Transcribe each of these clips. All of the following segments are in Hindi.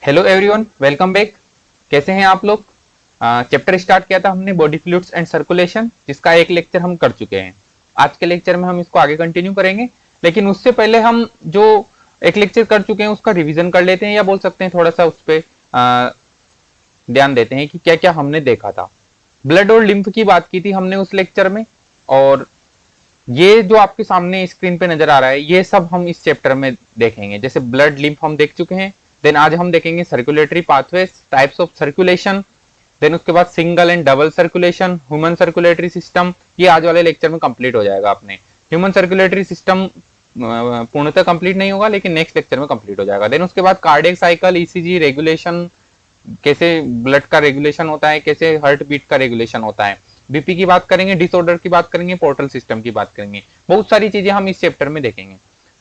Hello everyone, welcome back. कैसे हैं आप लोग? चैप्टर स्टार्ट किया था हमने बॉडी फ्लूइड्स एंड सर्कुलेशन, जिसका एक लेक्चर हम कर चुके हैं। आज के लेक्चर में हम इसको आगे कंटिन्यू करेंगे, लेकिन उससे पहले हम जो एक लेक्चर कर चुके हैं उसका रिवीजन कर लेते हैं, या बोल सकते हैं थोड़ा सा उस पर ध्यान देते हैं कि क्या क्या हमने देखा था। ब्लड और लिम्फ की बात की थी हमने उस लेक्चर में, और ये जो आपके सामने स्क्रीन पे नजर आ रहा है ये सब हम इस चैप्टर में देखेंगे। जैसे ब्लड लिम्फ हम देख चुके हैं, देन आज हम देखेंगे circulatory pathways, types of circulation, then उसके बाद single and double circulation, human circulatory system. ये आज वाले लेक्चर में कंप्लीट हो जाएगा। अपने ह्यूमन सर्कुलेटरी सिस्टम पूर्णतः कंप्लीट नहीं होगा, लेकिन नेक्स्ट लेक्चर में कंप्लीट हो जाएगा। देन उसके बाद कार्डियक साइकिल, ईसीजी रेगुलेशन, कैसे ब्लड का रेगुलेशन होता है, कैसे हार्ट बीट का रेगुलेशन होता है, बीपी की बात करेंगे, डिसऑर्डर की बात करेंगे, पोर्टल सिस्टम की बात करेंगे। बहुत सारी चीजें हम इस चैप्टर में देखेंगे।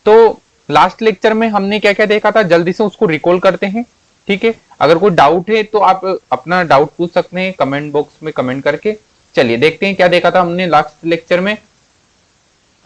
तो लास्ट लेक्चर में हमने क्या क्या देखा था, जल्दी से उसको रिकॉल करते हैं। ठीक है, अगर कोई डाउट है तो आप अपना डाउट पूछ सकते हैं कमेंट बॉक्स में कमेंट करके। चलिए देखते हैं क्या देखा था हमने लास्ट लेक्चर में।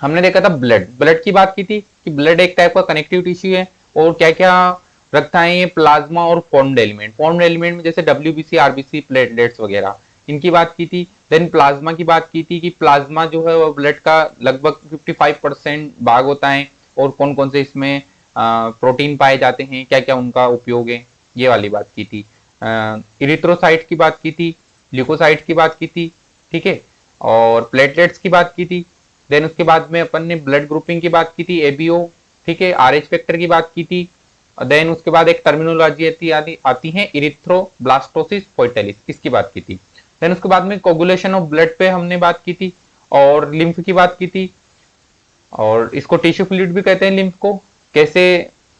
हमने देखा था ब्लड ब्लड की बात की थी कि ब्लड एक टाइप का कनेक्टिव टिश्यू है, और क्या क्या रखता है ये, प्लाज्मा और फॉर्म्ड एलिमेंट। फॉर्म्ड एलिमेंट में जैसे डब्ल्यूबीसी, आरबीसी, प्लेटलेट्स वगैरह, इनकी बात की थी। देन प्लाज्मा की बात की थी कि प्लाज्मा जो है वो ब्लड का लगभग 55% भाग होता है, और कौन कौन से इसमें प्रोटीन पाए जाते हैं, क्या क्या उनका उपयोग है, ये वाली बात की थी। इरिथ्रोसाइट की बात की थी, ल्यूकोसाइट की बात की थी, ठीक है, और प्लेटलेट्स की बात की थी। देन उसके बाद में अपन ने ब्लड ग्रुपिंग की बात की थी, एबीओ, ठीक है, आरएच फैक्टर की बात की थी। देन उसके बाद एक टर्मिनोलॉजी आती है इरिथ्रोब्लास्टोसिस फोइटेलिस, इसकी बात की थी। देन उसके बाद में कोगुलेशन ऑफ ब्लड पे हमने बात की थी, और लिम्फ की बात की थी, और इसको टिश्यू फ्लूइड भी कहते हैं लिम्फ को। कैसे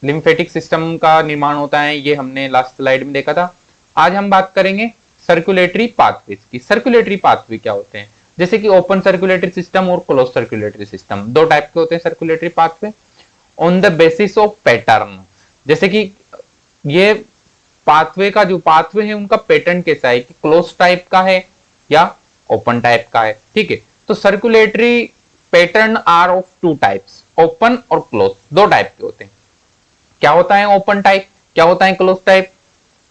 लिम्फेटिक सिस्टम का निर्माण होता है ये हमने लास्ट स्लाइड में देखा था। आज हम बात करेंगे सर्कुलेटरी पाथवेज की। सर्कुलेटरी पाथवे क्या होते हैं, जैसे कि ओपन सर्कुलेटरी सिस्टम और क्लोज सर्कुलेटरी सिस्टम, दो टाइप के होते हैं circulatory pathway. On the basis of pattern, जैसे कि ये पाथवे का जो पाथवे है उनका पैटर्न कैसा है, कि क्लोज टाइप का है या ओपन टाइप का है। ठीक है, तो circulatory pattern are of two types, open और क्लोज, दो टाइप के होते हैं। क्या होता है ओपन टाइप, क्या होता है क्लोज टाइप?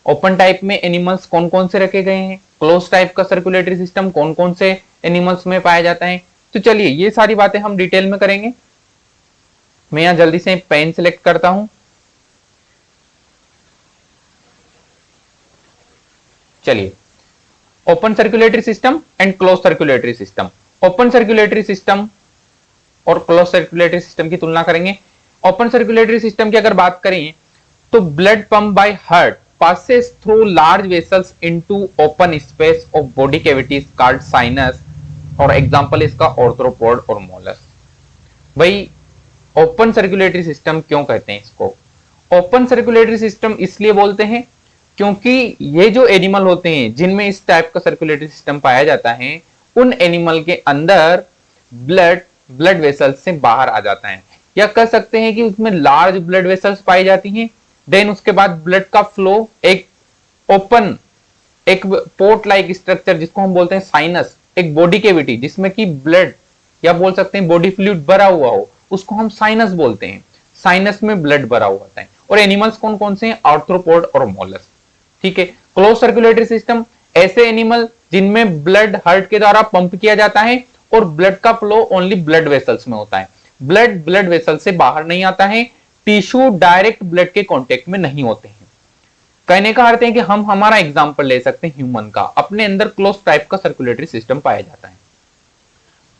ओपन टाइप में एनिमल्स कौन कौन से रखे गए हैं, क्लोज टाइप का सर्कुलेटरी सिस्टम कौन कौन से एनिमल्स में पाया जाता है। तो चलिए ये सारी बातें हम डिटेल में करेंगे। मैं यहां जल्दी से पेन सिलेक्ट करता हूं। चलिए, open circulatory system and close circulatory system. Open circulatory system और क्लोज सर्कुलेटरी सिस्टम की तुलना करेंगे। ओपन सर्कुलेटरी सिस्टम की अगर बात करें तो blood pump by heart passes through large vessels into open space of body cavities called sinus, और एग्जांपल इसका ऑर्थ्रोपोड और मोलस। भाई ओपन सर्कुलेटरी सिस्टम क्यों कहते हैं इसको? ओपन सर्कुलेटरी सिस्टम इसलिए बोलते हैं क्योंकि ये जो एनिमल होते हैं जिनमें इस टाइप का सर्कुलेटरी सिस्टम पाया जाता है, उन एनिमल के अंदर ब्लड ब्लड वेसल्स से बाहर आ जाता है, या कह सकते हैं कि उसमें लार्ज ब्लड वेसल्स पाई जाती हैं। देन उसके बाद ब्लड का फ्लो एक ओपन, एक पोर्ट लाइक स्ट्रक्चर जिसको हम बोलते हैं साइनस, एक बॉडी कैविटी जिसमें कि ब्लड या बोल सकते हैं बॉडी फ्लूइड भरा हुआ हो, उसको हम साइनस बोलते हैं। साइनस में ब्लड भरा हुआ होता है। और एनिमल्स कौन कौन से हैं? आर्थ्रोपोड और मोलस। ठीक है। क्लोज सर्कुलेटरी सिस्टम, ऐसे एनिमल जिनमें ब्लड हार्ट के द्वारा पंप किया जाता है, और ब्लड का फ्लो ओनली ब्लड वेसल्स में होता है, ब्लड ब्लड वेसल से बाहर नहीं आता है, टिश्यू डायरेक्ट ब्लड के कांटेक्ट में नहीं होते हैं। कहने का अर्थ है कि हम हमारा एग्जांपल ले सकते हैं ह्यूमन का, अपने अंदर क्लोज टाइप का सर्कुलेटरी सिस्टम पाया जाता है।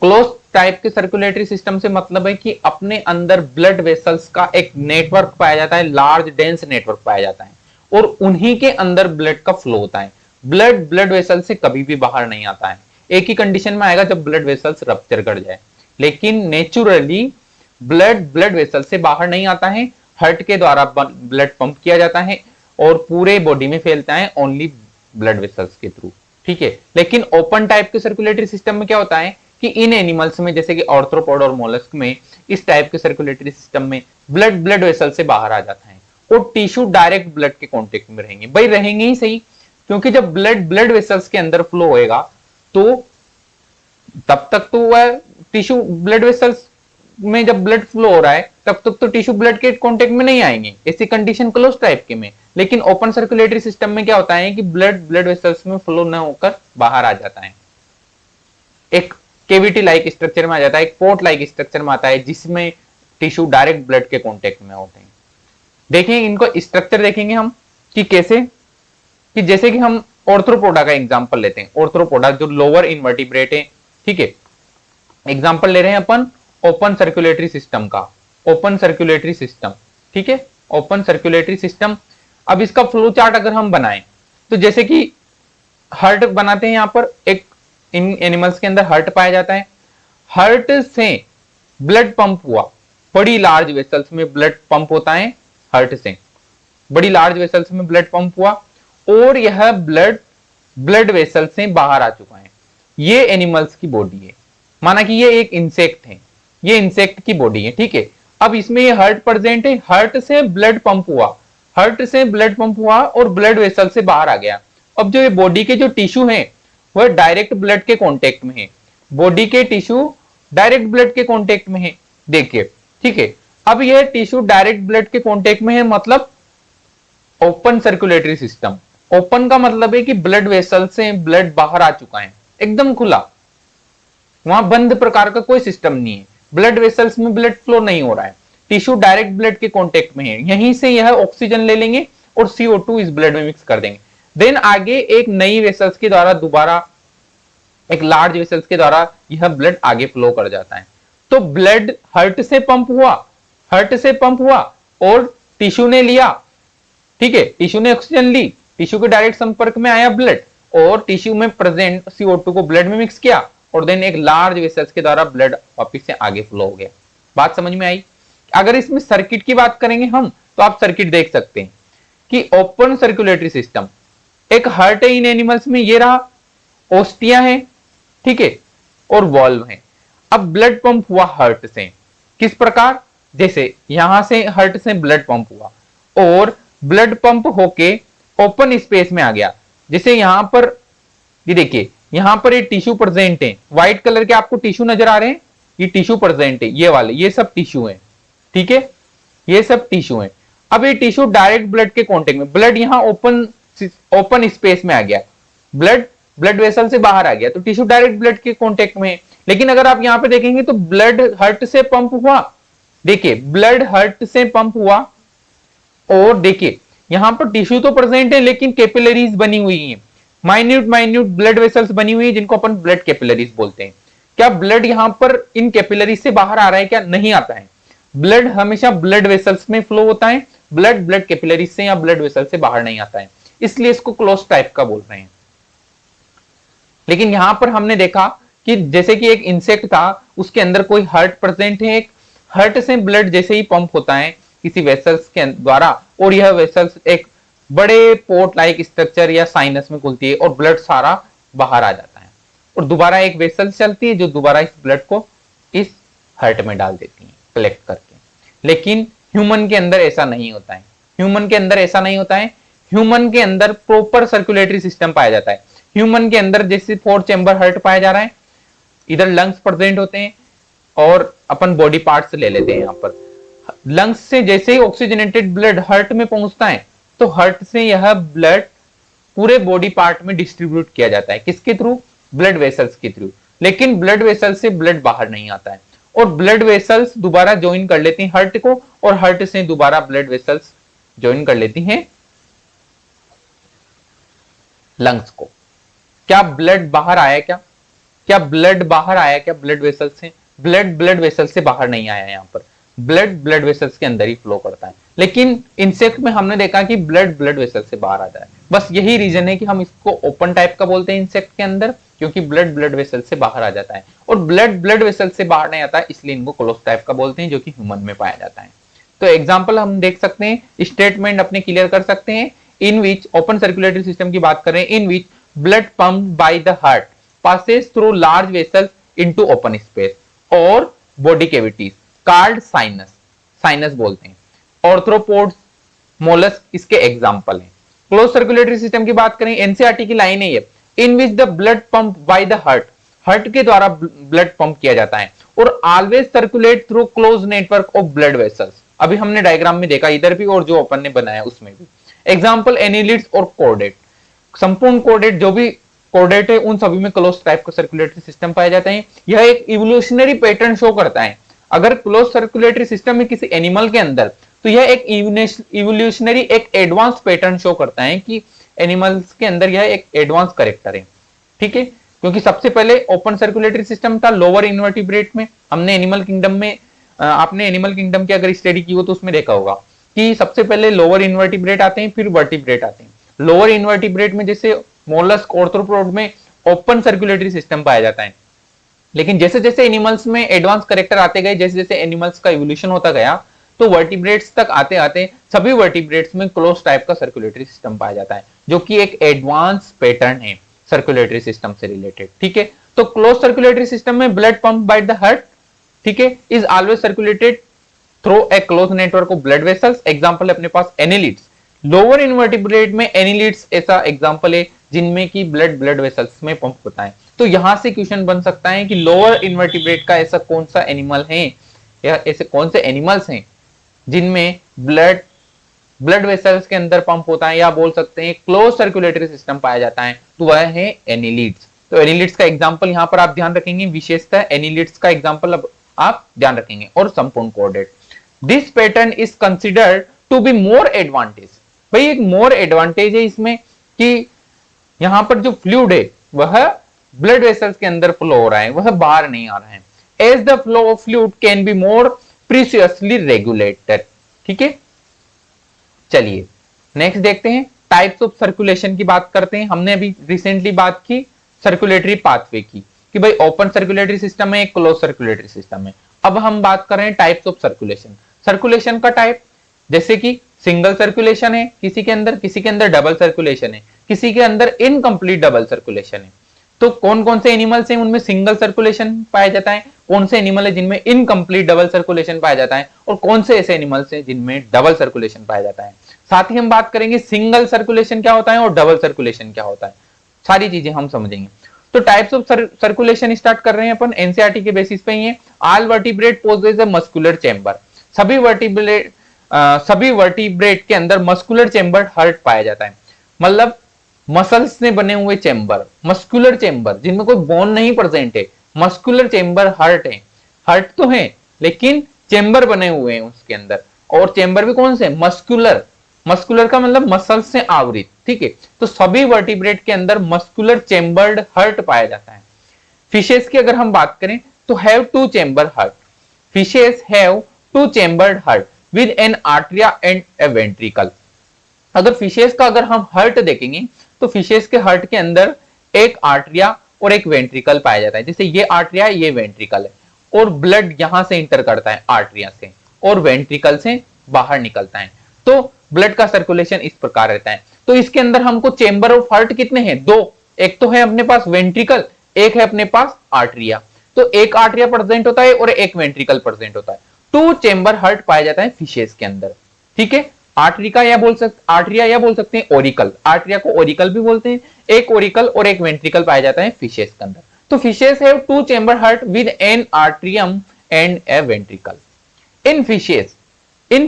क्लोज टाइप के सर्कुलेटरी सिस्टम से मतलब है कि अपने अंदर ब्लड वेसल्स का एक नेटवर्क पाया जाता है, लार्ज डेंस नेटवर्क पाया जाता है, और उन्हीं के अंदर ब्लड का फ्लो होता है। ब्लड ब्लड वेसल से कभी भी बाहर नहीं आता है। एक ही कंडीशन में आएगा जब ब्लड वेसल्स रप्चर कर जाए, लेकिन नेचुरली ब्लड ब्लड वेसल से बाहर नहीं आता है। हार्ट के द्वारा ब्लड पंप किया जाता है और पूरे बॉडी में फैलता है ओनली ब्लड वेसल्स के थ्रू। ठीक है, लेकिन ओपन टाइप के सर्कुलेटरी सिस्टम में क्या होता है कि इन एनिमल्स में जैसे कि ऑर्थ्रोपोड और मोलस्क में, इस टाइप के सर्कुलेटरी सिस्टम में ब्लड ब्लड वेसल से बाहर आ जाता है, और टिश्यू डायरेक्ट ब्लड के कांटेक्ट में रहेंगे। भाई रहेंगे ही सही, क्योंकि जब ब्लड ब्लड वेसल्स के अंदर फ्लो होएगा तो तब तक तो वह टिश्यू ब्लड वेसल्स में जब ब्लड फ्लो हो रहा है तब तक तो टिश्यू ब्लड के कांटेक्ट में नहीं आएंगे, ऐसी कंडीशन क्लोज टाइप के में। लेकिन ओपन सर्कुलेटरी सिस्टम में क्या होता है कि ब्लड वेसल्स में फ्लो न होकर बाहर आ जाता है, एक केविटी लाइक स्ट्रक्चर में आ जाता है, एक पोर्ट लाइक स्ट्रक्चर में आता है, जिसमें टिश्यू डायरेक्ट ब्लड के कांटेक्ट में होते हैं। देखेंगे इनको स्ट्रक्चर देखेंगे हम कि कैसे, कि जैसे कि हम ऑर्थ्रोपोडा का एग्जांपल लेते हैं। ऑर्थ्रोपोडा जो लोअर इनवर्टिब्रेट है, ठीक है, एग्जांपल ले रहे हैं अपन ओपन सर्कुलेटरी सिस्टम का, ओपन सर्कुलेटरी सिस्टम, ठीक है, ओपन सर्कुलेटरी सिस्टम। अब इसका फ्लो चार्ट अगर हम बनाएं तो जैसे कि हार्ट बनाते हैं, यहां पर एक इन एनिमल्स के अंदर हार्ट पाया जाता है, हार्ट से ब्लड पंप हुआ, बड़ी लार्ज वेसल्स में ब्लड पंप होता है, हार्ट से बड़ी लार्ज वेसल्स में ब्लड पंप हुआ और यह ब्लड वेसल से बाहर आ चुका है। ये एनिमल्स की बॉडी है, माना कि ये एक इंसेक्ट है, ये इंसेक्ट की बॉडी है, ठीक है। अब इसमें ये हार्ट प्रेजेंट है, हार्ट से ब्लड पंप हुआ, हार्ट से ब्लड पंप हुआ और ब्लड वेसल से बाहर आ गया। अब जो ये बॉडी के जो टिश्यू है वह डायरेक्ट ब्लड के कांटेक्ट में है, बॉडी के टिश्यू डायरेक्ट ब्लड के कांटेक्ट में है, देखिए, ठीक है। अब यह टिश्यू डायरेक्ट ब्लड के कांटेक्ट में है, मतलब ओपन सर्कुलेटरी सिस्टम। ओपन का मतलब है कि ब्लड वेसल से ब्लड बाहर आ चुका है, एकदम खुला, वहां बंद प्रकार का कोई सिस्टम नहीं है, ब्लड वेसल्स में ब्लड फ्लो नहीं हो रहा है, टिश्यू डायरेक्ट ब्लड के कांटेक्ट में है, यहीं से यह ऑक्सीजन ले लेंगे और CO2 इस ब्लड में मिक्स कर देंगे। देन आगे एक नई वेसल्स के द्वारा दोबारा एक लार्ज वेसल्स के द्वारा यह ब्लड आगे फ्लो कर जाता है। तो ब्लड हार्ट से पंप हुआ, हार्ट से पंप हुआ और टिश्यू ने लिया, ठीक है, टिश्यू ने ऑक्सीजन ली, टिश्यू के डायरेक्ट संपर्क में आया ब्लड और टिश्यू में प्रेजेंट CO2 को ब्लड में मिक्स किया और देन एक लार्ज वेसल्स के द्वारा ब्लड वापिस से आगे फ्लो हो गया। बात समझ में आई? अगर इसमें सर्किट की बात करेंगे हम तो आप सर्किट देख सकते हैं कि ओपन सर्कुलेटरी सिस्टम, एक हार्ट है इन एनिमल्स में, ये रहा, ओस्टिया है, ठीक है, और वॉल्व है। अब ब्लड पंप हुआ हार्ट से, किस प्रकार, जैसे यहां से हार्ट से ब्लड पंप हुआ और ब्लड पंप होके ओपन स्पेस में आ गया। जैसे यहां पर ये देखिए, यहां पर ये टिश्यू प्रेजेंट है, व्हाइट कलर के आपको टिश्यू नजर आ रहे हैं, ये टिश्यू प्रेजेंट है, ये वाले, ये सब टिश्यू है, ठीक है, ये सब टिश्यू है। अब ये टिश्यू डायरेक्ट ब्लड के कांटेक्ट में, ब्लड यहां ओपन स्पेस में आ गया, ब्लड वेसल से बाहर आ गया, तो टिश्यू डायरेक्ट ब्लड के कांटेक्ट में है। लेकिन अगर आप यहां पे देखेंगे तो ब्लड हार्ट से पंप हुआ, देखिए ब्लड हार्ट से पंप हुआ और देखिए यहां पर टिश्यू तो प्रेजेंट है लेकिन कैपिलरीज बनी हुई है, माइन्यूट ब्लड वेसल्स बनी हुई है, जिनको अपन ब्लड कैपिलरीज बोलते हैं। क्या ब्लड यहां पर इन कैपिलरीज से बाहर आ रहा है? क्या नहीं आता है। ब्लड हमेशा ब्लड वेसल्स में फ्लो होता है, ब्लड कैपिलरीज से या ब्लड वेसल से बाहर नहीं आता है, इसलिए इसको क्लोज टाइप का बोल रहे हैं। लेकिन यहां पर हमने देखा कि जैसे कि एक इंसेक्ट था, उसके अंदर कोई हार्ट प्रेजेंट है, एक हार्ट से ब्लड जैसे ही पंप होता है किसी वेसल्स के द्वारा और यह वेसल्स एक बड़े पोर्ट लाइक स्ट्रक्चर या साइनस में खुलती है और ब्लड सारा बाहर आ जाता है और दोबारा एक वेसल चलती है जो दोबारा इस ब्लड को इस हार्ट में डाल देती है कलेक्ट करके। लेकिन ह्यूमन के अंदर ऐसा नहीं होता है, ह्यूमन के अंदर ऐसा नहीं होता है। ह्यूमन के अंदर प्रॉपर सर्कुलेटरी सिस्टम पाया जाता है। ह्यूमन के अंदर जैसे 4 चैम्बर हार्ट पाया जा रहा है, इधर लंग्स प्रेजेंट होते हैं और अपन बॉडी पार्ट्स ले लेते हैं। यहाँ पर लंग्स से जैसे ही ऑक्सीजनेटेड ब्लड हार्ट में पहुंचता है तो हार्ट से यह ब्लड पूरे बॉडी पार्ट में डिस्ट्रीब्यूट किया जाता है, किसके थ्रू? ब्लड वेसल्स के थ्रू। लेकिन ब्लड वेसल्स से ब्लड बाहर नहीं आता है और ब्लड वेसल्स दोबारा ज्वाइन कर लेती हैं हार्ट को और हार्ट से दोबारा ब्लड वेसल्स ज्वाइन कर लेती हैं लंग्स को। क्या ब्लड बाहर आया? क्या ब्लड बाहर आया? क्या ब्लड वेसल से? ब्लड वेसल से बाहर नहीं आया, यहाँ पर ब्लड वेसल्स के अंदर ही फ्लो करता है। लेकिन इंसेक्ट में हमने देखा कि ब्लड वेसल से बाहर आता है। बस यही रीजन है कि हम इसको ओपन टाइप का बोलते हैं इंसेक्ट के अंदर, क्योंकि ब्लड वेसल से बाहर आ जाता है और ब्लड वेसल से बाहर नहीं आता है, इसलिए इनको क्लोज टाइप का बोलते हैं, जो कि ह्यूमन में पाया जाता है। तो एग्जाम्पल हम देख सकते हैं, स्टेटमेंट अपने क्लियर कर सकते हैं। In which open circulatory system की बात करें, in which blood pump by the heart passes through large vessels into open space और body cavities called sinus, sinus बोलते हैं। ऑर्थ्रोपोड्स, मोलस्क इसके एग्जाम्पल हैं। क्लोज सर्कुलेटरी सिस्टम की बात करें, एनसीईआरटी की लाइन है ये, in which the blood pump by the heart, heart के द्वारा ब्लड पंप किया जाता है और always circulate through close network of blood vessels. अभी हमने डायग्राम में देखा इधर भी और जो अपन ने बनाया उसमें भी। एग्जाम्पल एनिलिड्स और कोर्डेट। संपूर्ण कोर्डेट जो भी कोर्डेट है उन सभी में क्लोज टाइप का सर्कुलेटरी सिस्टम पाए जाते हैं। यह एक इवोल्यूशनरी पैटर्न शो करता है। अगर क्लोज सर्कुलेटरी सिस्टम में किसी एनिमल के अंदर, तो यह एक इवोल्यूशनरी एक एडवांस पैटर्न शो करता है कि एनिमल्स के अंदर यह एक एडवांस कैरेक्टर है। ठीक है, क्योंकि सबसे पहले ओपन सर्कुलेटरी सिस्टम था लोअर इन्वर्टिब्रेट में। हमने एनिमल किंगडम में, आपने एनिमल किंगडम की अगर स्टडी की हो तो उसमें देखा होगा कि सबसे पहले लोअर इन्वर्टिब्रेट आते हैं, फिर वर्टिब्रेट आते हैं। लोअर इन्वर्टिब्रेट में जैसे मोलस्क, ऑर्थ्रोपोड में ओपन सर्कुलेटरी सिस्टम पाया जाता है। लेकिन जैसे जैसे एनिमल्स में एडवांस कैरेक्टर आते गए, जैसे जैसे एनिमल्स का इवोल्यूशन होता गया, तो वर्टिब्रेट्स तक आते आते सभी वर्टिब्रेट्स में क्लोज टाइप का सर्कुलेटरी सिस्टम पाया जाता है, जो कि एक एडवांस पैटर्न है सर्कुलेटरी सिस्टम से रिलेटेड। ठीक है, तो क्लोज सर्कुलेटरी सिस्टम में blood pump by the heart, ठीक है, is always circulated through a close network of blood vessels. Example अपने पास एनिलिड्स। लोअर इन्वर्टिब्रेट में एनिलिड्स ऐसा एग्जांपल है जिनमें की ब्लड वेसल्स में पंप होता है। तो यहां से क्वेश्चन बन सकता है कि लोअर इन्वर्टिब्रेट का ऐसा कौन सा एनिमल है या ऐसे कौन से एनिमल्स हैं जिनमें ब्लड वेसल्स के अंदर पंप होता है, या बोल सकते हैं क्लोज सर्कुलेटरी सिस्टम पाया जाता है, तो वह है एनिलिड्स। तो एनिलिड्स का एग्जांपल यहां पर आप ध्यान रखेंगे, विशेषतः एनिलिड्स का एग्जांपल अब आप ध्यान रखेंगे। और संपूर्ण chordate, this pattern is considered to be more advantage. भाई एक मोर एडवांटेज है इसमें कि यहां पर जो फ्लूइड है वह ब्लड वेसल्स के अंदर फ्लो हो रहा है, वह बाहर नहीं आ रहा है। As the flow of fluid can be more precisely regulated. ठीक है, चलिए नेक्स्ट देखते हैं टाइप्स ऑफ सर्कुलेशन की बात करते हैं। हमने अभी रिसेंटली बात की सर्कुलेटरी पाथवे की कि भाई ओपन सर्कुलेटरी सिस्टम है, क्लोज सर्कुलेटरी सिस्टम है। अब हम बात कर रहे हैं टाइप्स ऑफ सर्कुलेशन। सर्कुलेशन का टाइप, जैसे कि सिंगल सर्कुलेशन है किसी के अंदर डबल सर्कुलेशन है, किसी के अंदर इनकम्प्लीट डबल सर्कुलेशन है। तो कौन कौन से एनिमल्स हैं उनमें सिंगल सर्कुलेशन पाया जाता है, कौन से एनिमल है जिनमें इनकम्प्लीट डबल सर्कुलेशन पाया जाता है, और कौन से ऐसे एनिमल्स हैं जिनमें डबल सर्कुलेशन पाया जाता है। साथ ही हम बात करेंगे सिंगल सर्कुलेशन क्या होता है और डबल सर्कुलेशन क्या होता है, सारी चीजें हम समझेंगे। तो टाइप्स ऑफ सर्कुलेशन स्टार्ट कर रहे हैं अपन एनसीईआरटी के बेसिस पे ही है। All vertebrate possess a muscular chamber. सभी वर्टिब्रेट के अंदर मस्कुलर चेंबर हार्ट पाया जाता है, मतलब मसल्स से बने हुए चेंबर, मस्कुलर चेंबर जिनमें कोई बोन नहीं प्रेजेंट है, मस्कुलर चेंबर हार्ट है। हार्ट तो है लेकिन चेंबर बने हुए हैं उसके अंदर, और चेंबर भी कौन से, मस्कुलर। मस्कुलर का मतलब मसल से आवृत। ठीक है, तो सभी वर्टिब्रेट के अंदर मस्कुलर चेंबर्ड हार्ट पाया जाता है। फिशेस की अगर हम बात करें तो have two chamber heart. Fishes have two chambered heart with an arteria and a ventricle. अगर फिशेस का अगर हम हार्ट देखेंगे तो फिशेस के हार्ट के अंदर एक आर्टरिया और एक वेंट्रिकल पाया जाता है। जैसे ये आर्टरिया, ये वेंट्रिकल है, और ब्लड यहां से इंटर करता है आर्टरिया से और वेंट्रिकल से बाहर निकलता है। तो ब्लड का सर्कुलेशन इस प्रकार रहता है। तो इसके अंदर हमको चेंबर ऑफ हार्ट कितने हैं, दो। एक तो है अपने पास वेंट्रिकल, एक है अपने पास आर्टरिया। तो एक आर्टरिया प्रेजेंट होता है और एक वेंट्रिकल प्रेजेंट होता है। टू चेंबर हार्ट पाया जाता है फिशेस के अंदर। ठीक है, आर्टरिया या बोल सकते हैं ओरिकल। आर्टरिया को ओरिकल भी बोलते हैं। एक ओरिकल और एक वेंट्रिकल पाया जाता है फिशेस के अंदर। तो fishes have two chamber heart with an atrium and a ventricle. In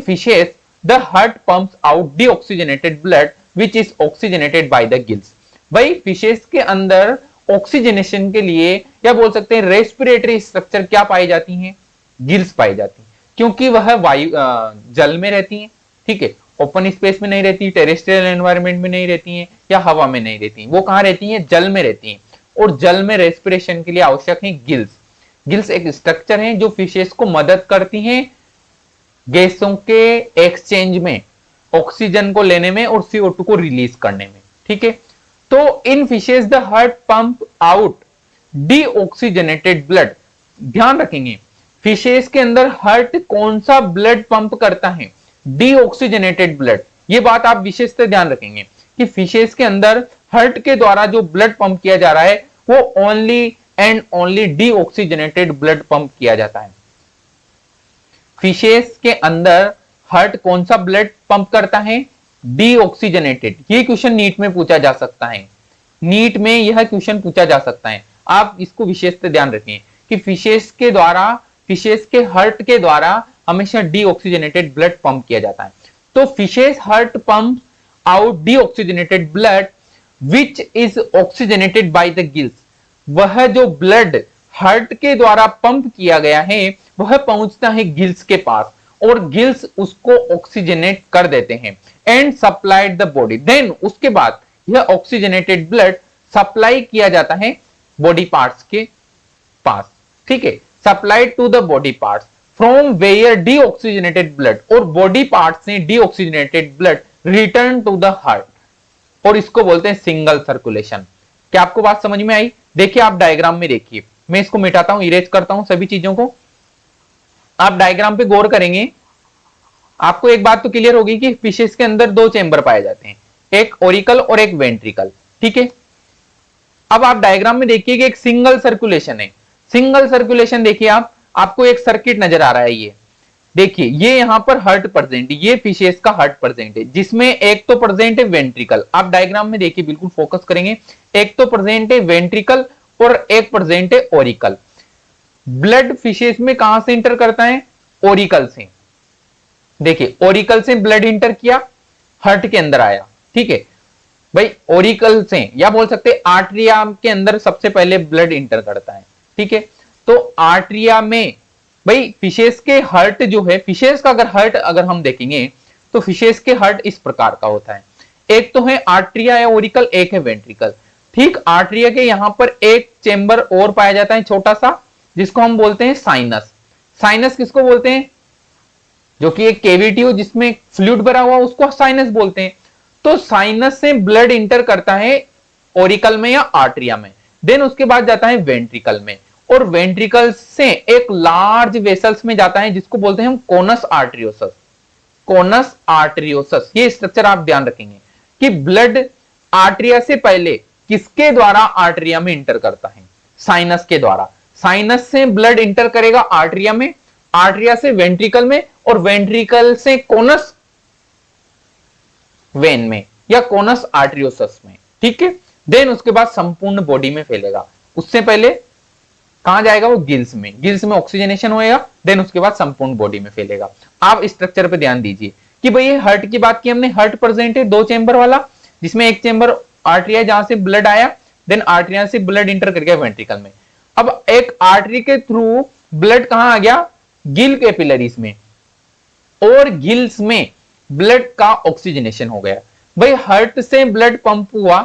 fishes, the heart pumps out deoxygenated blood which is oxygenated by the gills। भाई फिशेस के अंदर ऑक्सीजनेशन के लिए या बोल सकते हैं रेस्पिरेटरी स्ट्रक्चर क्या पाई जाती हैं, गिल्स पाई जाती हैं, क्योंकि वह वायु जल में रहती हैं। ठीक है, ओपन स्पेस में नहीं रहती, टेरेस्ट्रियल एनवायरनमेंट में नहीं रहती हैं, या हवा में नहीं रहती हैं, वो कहां रहती हैं, जल में रहती हैं। और जल में रेस्पिरेशन के लिए आवश्यक है गिल्स। गिल्स एक स्ट्रक्चर है जो फिशेस को मदद करती हैं गैसों के एक्सचेंज में, ऑक्सीजन को लेने में और CO2 को रिलीज करने में। ठीक है, तो in fishes the heart pump out deoxygenated blood. ध्यान रखेंगे फिशेस के अंदर हार्ट कौन सा ब्लड पंप करता है, डीऑक्सीजनेटेड ब्लड। ये बात आप विशेषतः ध्यान रखेंगे कि फिशेस के अंदर हार्ट के द्वारा जो ब्लड पंप किया जा रहा है वो only and only deoxygenated blood pump किया जाता है। फिशेस के अंदर हार्ट कौन सा ब्लड पंप करता है, डीऑक्सीजनेटेड। ये क्वेश्चन नीट में पूछा जा सकता है, नीट में यह क्वेश्चन पूछा जा सकता है। आप इसको विशेषता ध्यान रखें कि फिशेस के हार्ट के द्वारा हमेशा डीऑक्सीजनेटेड ब्लड पंप किया जाता है। तो fishes heart pump out deoxygenated blood which is oxygenated by the gills. वह जो ब्लड हार्ट के द्वारा पंप किया गया है वह पहुंचता है गिल्स के पास और गिल्स उसको ऑक्सीजनेट कर देते हैं and supplied the body. Then उसके बाद यह ऑक्सीजनेटेड ब्लड सप्लाई किया जाता है बॉडी पार्ट्स के पास, ठीक है, supplied to the body parts from where deoxygenated blood, और बॉडी पार्ट से deoxygenated blood return to the heart और इसको बोलते हैं सिंगल सर्कुलेशन। क्या आपको बात समझ में आई? देखिए आप डायग्राम में देखिए, मैं इसको मिटाता हूं, इरेज करता हूं सभी चीजों को। आप डायग्राम पे गौर करेंगे, आपको एक बात तो क्लियर होगी कि फिशेस के अंदर दो चेंबर पाए जाते हैं, एक ओरिकल और एक वेंट्रिकल, ठीक है। अब आप डायग्राम में देखिए कि एक सिंगल सर्कुलेशन है। सिंगल सर्कुलेशन देखिए आपको एक सर्किट नजर आ रहा है। ये देखिए, ये यहां पर हार्ट प्रेजेंट है, ये फिशेस का हार्ट प्रेजेंट है, जिसमें एक तो प्रेजेंट है वेंट्रिकल। आप डायग्राम में देखिए, बिल्कुल फोकस करेंगे, एक तो प्रेजेंट है वेंट्रिकल और एक प्रेजेंट है ओरिकल। ब्लड फिशेस में कहां से इंटर करता है? ओरिकल से। देखिए, ओरिकल से ब्लड इंटर किया, हार्ट के अंदर आया, ठीक है भाई। ओरिकल से या बोल सकते आर्टरिया के अंदर सबसे पहले ब्लड इंटर करता है, ठीक है। तो आर्टरिया में भाई फिशेस के हार्ट जो है, फिशेस का अगर हार्ट अगर हम देखेंगे तो फिशेस के हार्ट इस प्रकार का होता है, एक तो है आर्टरिया या ओरिकल, एक है वेंट्रिकल। ठीक आर्टरिया के यहां पर एक चेंबर और पाया जाता है छोटा सा, जिसको हम बोलते हैं साइनस। साइनस किसको बोलते हैं? जो कि एक केविटी हो जिसमें फ्लूइड भरा हुआ, उसको साइनस बोलते हैं। तो साइनस से ब्लड इंटर करता है ओरिकल में या आर्टरिया में, देन उसके बाद जाता है वेंट्रिकल में, और वेंट्रिकल से एक लार्ज वेसल्स में जाता है जिसको बोलते हैं हम कोनस आर्टरियोसस। कोनस आर्टरियोसस, ये स्ट्रक्चर आप ध्यान रखेंगे कि ब्लड आर्टरिया से पहले किसके द्वारा आर्टरिया में इंटर करता है? साइनस के द्वारा। साइनस से ब्लड इंटर करेगा आर्टरिया में, आर्टरिया से वेंट्रिकल में, और वेंट्रिकल से कोनस वेन में या कोनस आर्टरियोसस में, ठीक है। देन उसके बाद संपूर्ण बॉडी में फैलेगा। उससे पहले कहां जाएगा? वो गिल्स में, गिल्स में ऑक्सीजनेशन होएगा, देन उसके बाद संपूर्ण बॉडी में फैलेगा। आप स्ट्रक्चर पे ध्यान दीजिए कि भाई ये हार्ट की बात की हमने, हार्ट प्रेजेंट है दो चेंबर वाला, जिसमें एक चेंबर आर्टरिया जहां से ब्लड आया, देन आर्टरिया से ब्लड इंटर कर गया वेंट्रिकल में। अब एक आर्टरी के थ्रू ब्लड कहां आ गया? गिल कैपिलरीज में, और गिल्स में ब्लड का ऑक्सीजनेशन हो गया। भाई हार्ट से ब्लड पंप हुआ,